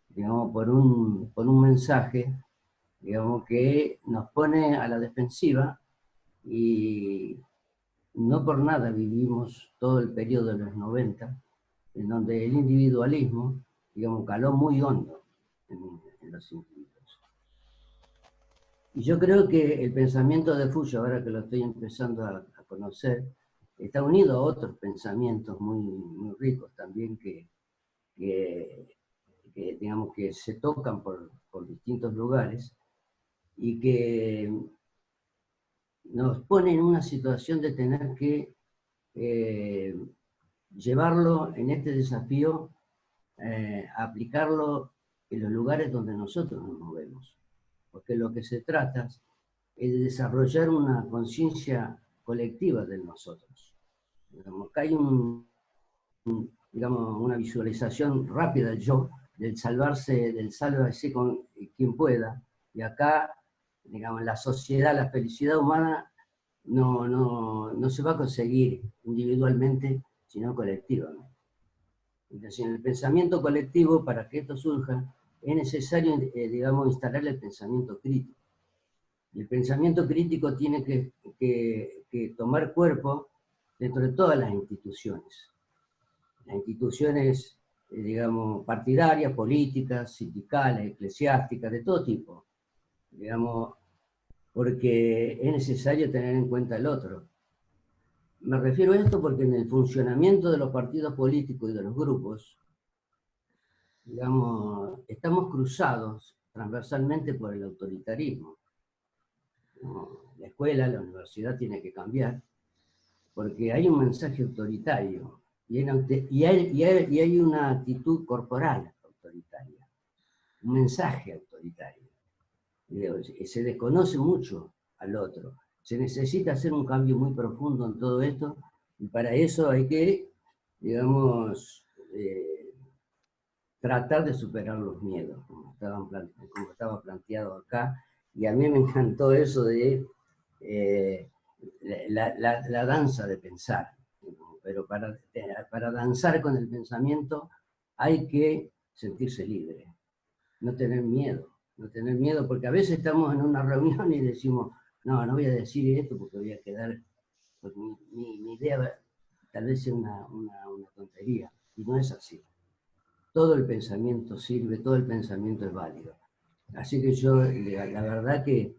digamos, por un mensaje, digamos, que nos pone a la defensiva, y no por nada vivimos todo el periodo de los 90, en donde el individualismo, digamos, caló muy hondo en los individuos. Y yo creo que el pensamiento de Foucault, ahora que lo estoy empezando a conocer, está unido a otros pensamientos muy, muy ricos también que digamos, que se tocan por distintos lugares, y que nos pone en una situación de tener que llevarlo en este desafío, aplicarlo en los lugares donde nosotros nos movemos. Porque lo que se trata es de desarrollar una conciencia colectiva de nosotros. Digamos, que hay digamos, una visualización rápida del yo, del sálvese con quien pueda, y acá, digamos, la sociedad, la felicidad humana no se va a conseguir individualmente, sino colectivamente. Entonces, en el pensamiento colectivo, para que esto surja, es necesario, digamos, instalar el pensamiento crítico. Y el pensamiento crítico tiene que tomar cuerpo dentro de todas las instituciones. Las instituciones, digamos, partidarias, políticas, sindicales, eclesiásticas, de todo tipo. Digamos, porque es necesario tener en cuenta el otro. Me refiero a esto porque en el funcionamiento de los partidos políticos y de los grupos, digamos, estamos cruzados transversalmente por el autoritarismo. La escuela, la universidad tiene que cambiar, porque hay un mensaje autoritario y hay una actitud corporal autoritaria, un mensaje autoritario. Se desconoce mucho al otro. Se necesita hacer un cambio muy profundo en todo esto, y para eso hay que, digamos, tratar de superar los miedos, como estaba planteado acá, Y a mí me encantó eso de la danza de pensar. Pero para danzar con el pensamiento hay que sentirse libre, no tener miedo, porque a veces estamos en una reunión y decimos, no voy a decir esto porque voy a quedar, porque mi idea tal vez sea una tontería, y no es así. Todo el pensamiento sirve, todo el pensamiento es válido. Así que yo, la verdad que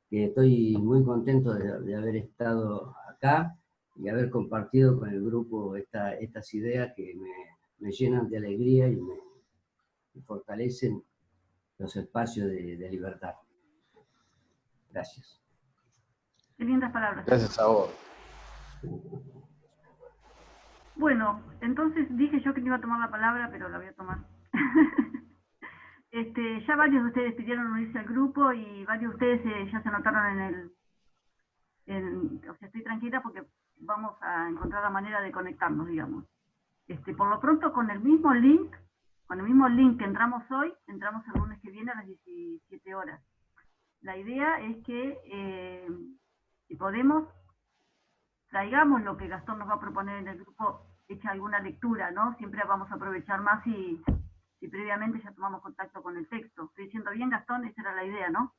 estoy muy contento de haber estado acá y haber compartido con el grupo estas ideas que me llenan de alegría y me fortalecen los espacios de libertad. Gracias. Qué lindas palabras. Gracias a vos. Bueno, entonces dije yo que no iba a tomar la palabra, pero la voy a tomar. Ya varios de ustedes pidieron unirse al grupo y varios de ustedes ya se anotaron o sea, estoy tranquila porque vamos a encontrar la manera de conectarnos, digamos. Por lo pronto, con el mismo link que entramos hoy, entramos el lunes que viene a las 17 horas. La idea es que, si podemos, traigamos lo que Gastón nos va a proponer en el grupo, hecha alguna lectura, ¿no? Siempre vamos a aprovechar más si previamente ya tomamos contacto con el texto. ¿Estoy diciendo bien, Gastón? Esa era la idea, ¿no?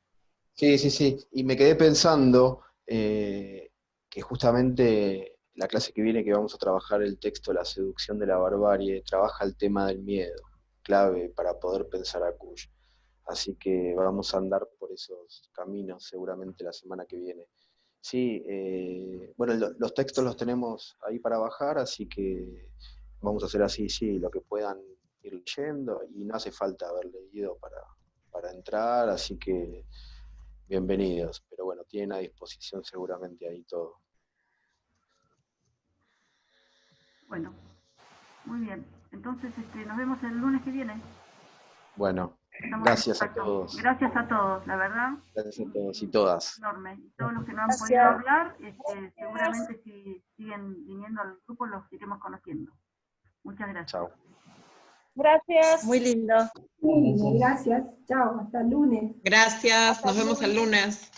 Sí, sí, sí. Y me quedé pensando que justamente la clase que viene que vamos a trabajar el texto La seducción de la barbarie, trabaja el tema del miedo, clave para poder pensar a Kush. Así que vamos a andar por esos caminos seguramente la semana que viene. Sí, bueno, los textos los tenemos ahí para bajar, así que vamos a hacer así, sí, lo que puedan ir leyendo, y no hace falta haber leído para entrar, así que bienvenidos, pero bueno, tienen a disposición seguramente ahí todo. Bueno, muy bien. Entonces, nos vemos el lunes que viene. Bueno, Estamos gracias a todos. Gracias a todos, la verdad. Gracias a todos y todas. Enorme. Y todos los que no han podido hablar, seguramente si siguen viniendo al grupo los iremos conociendo. Muchas gracias. Chao. Gracias. Muy lindo. Sí, gracias. Chao, hasta el lunes. Gracias, nos vemos el lunes.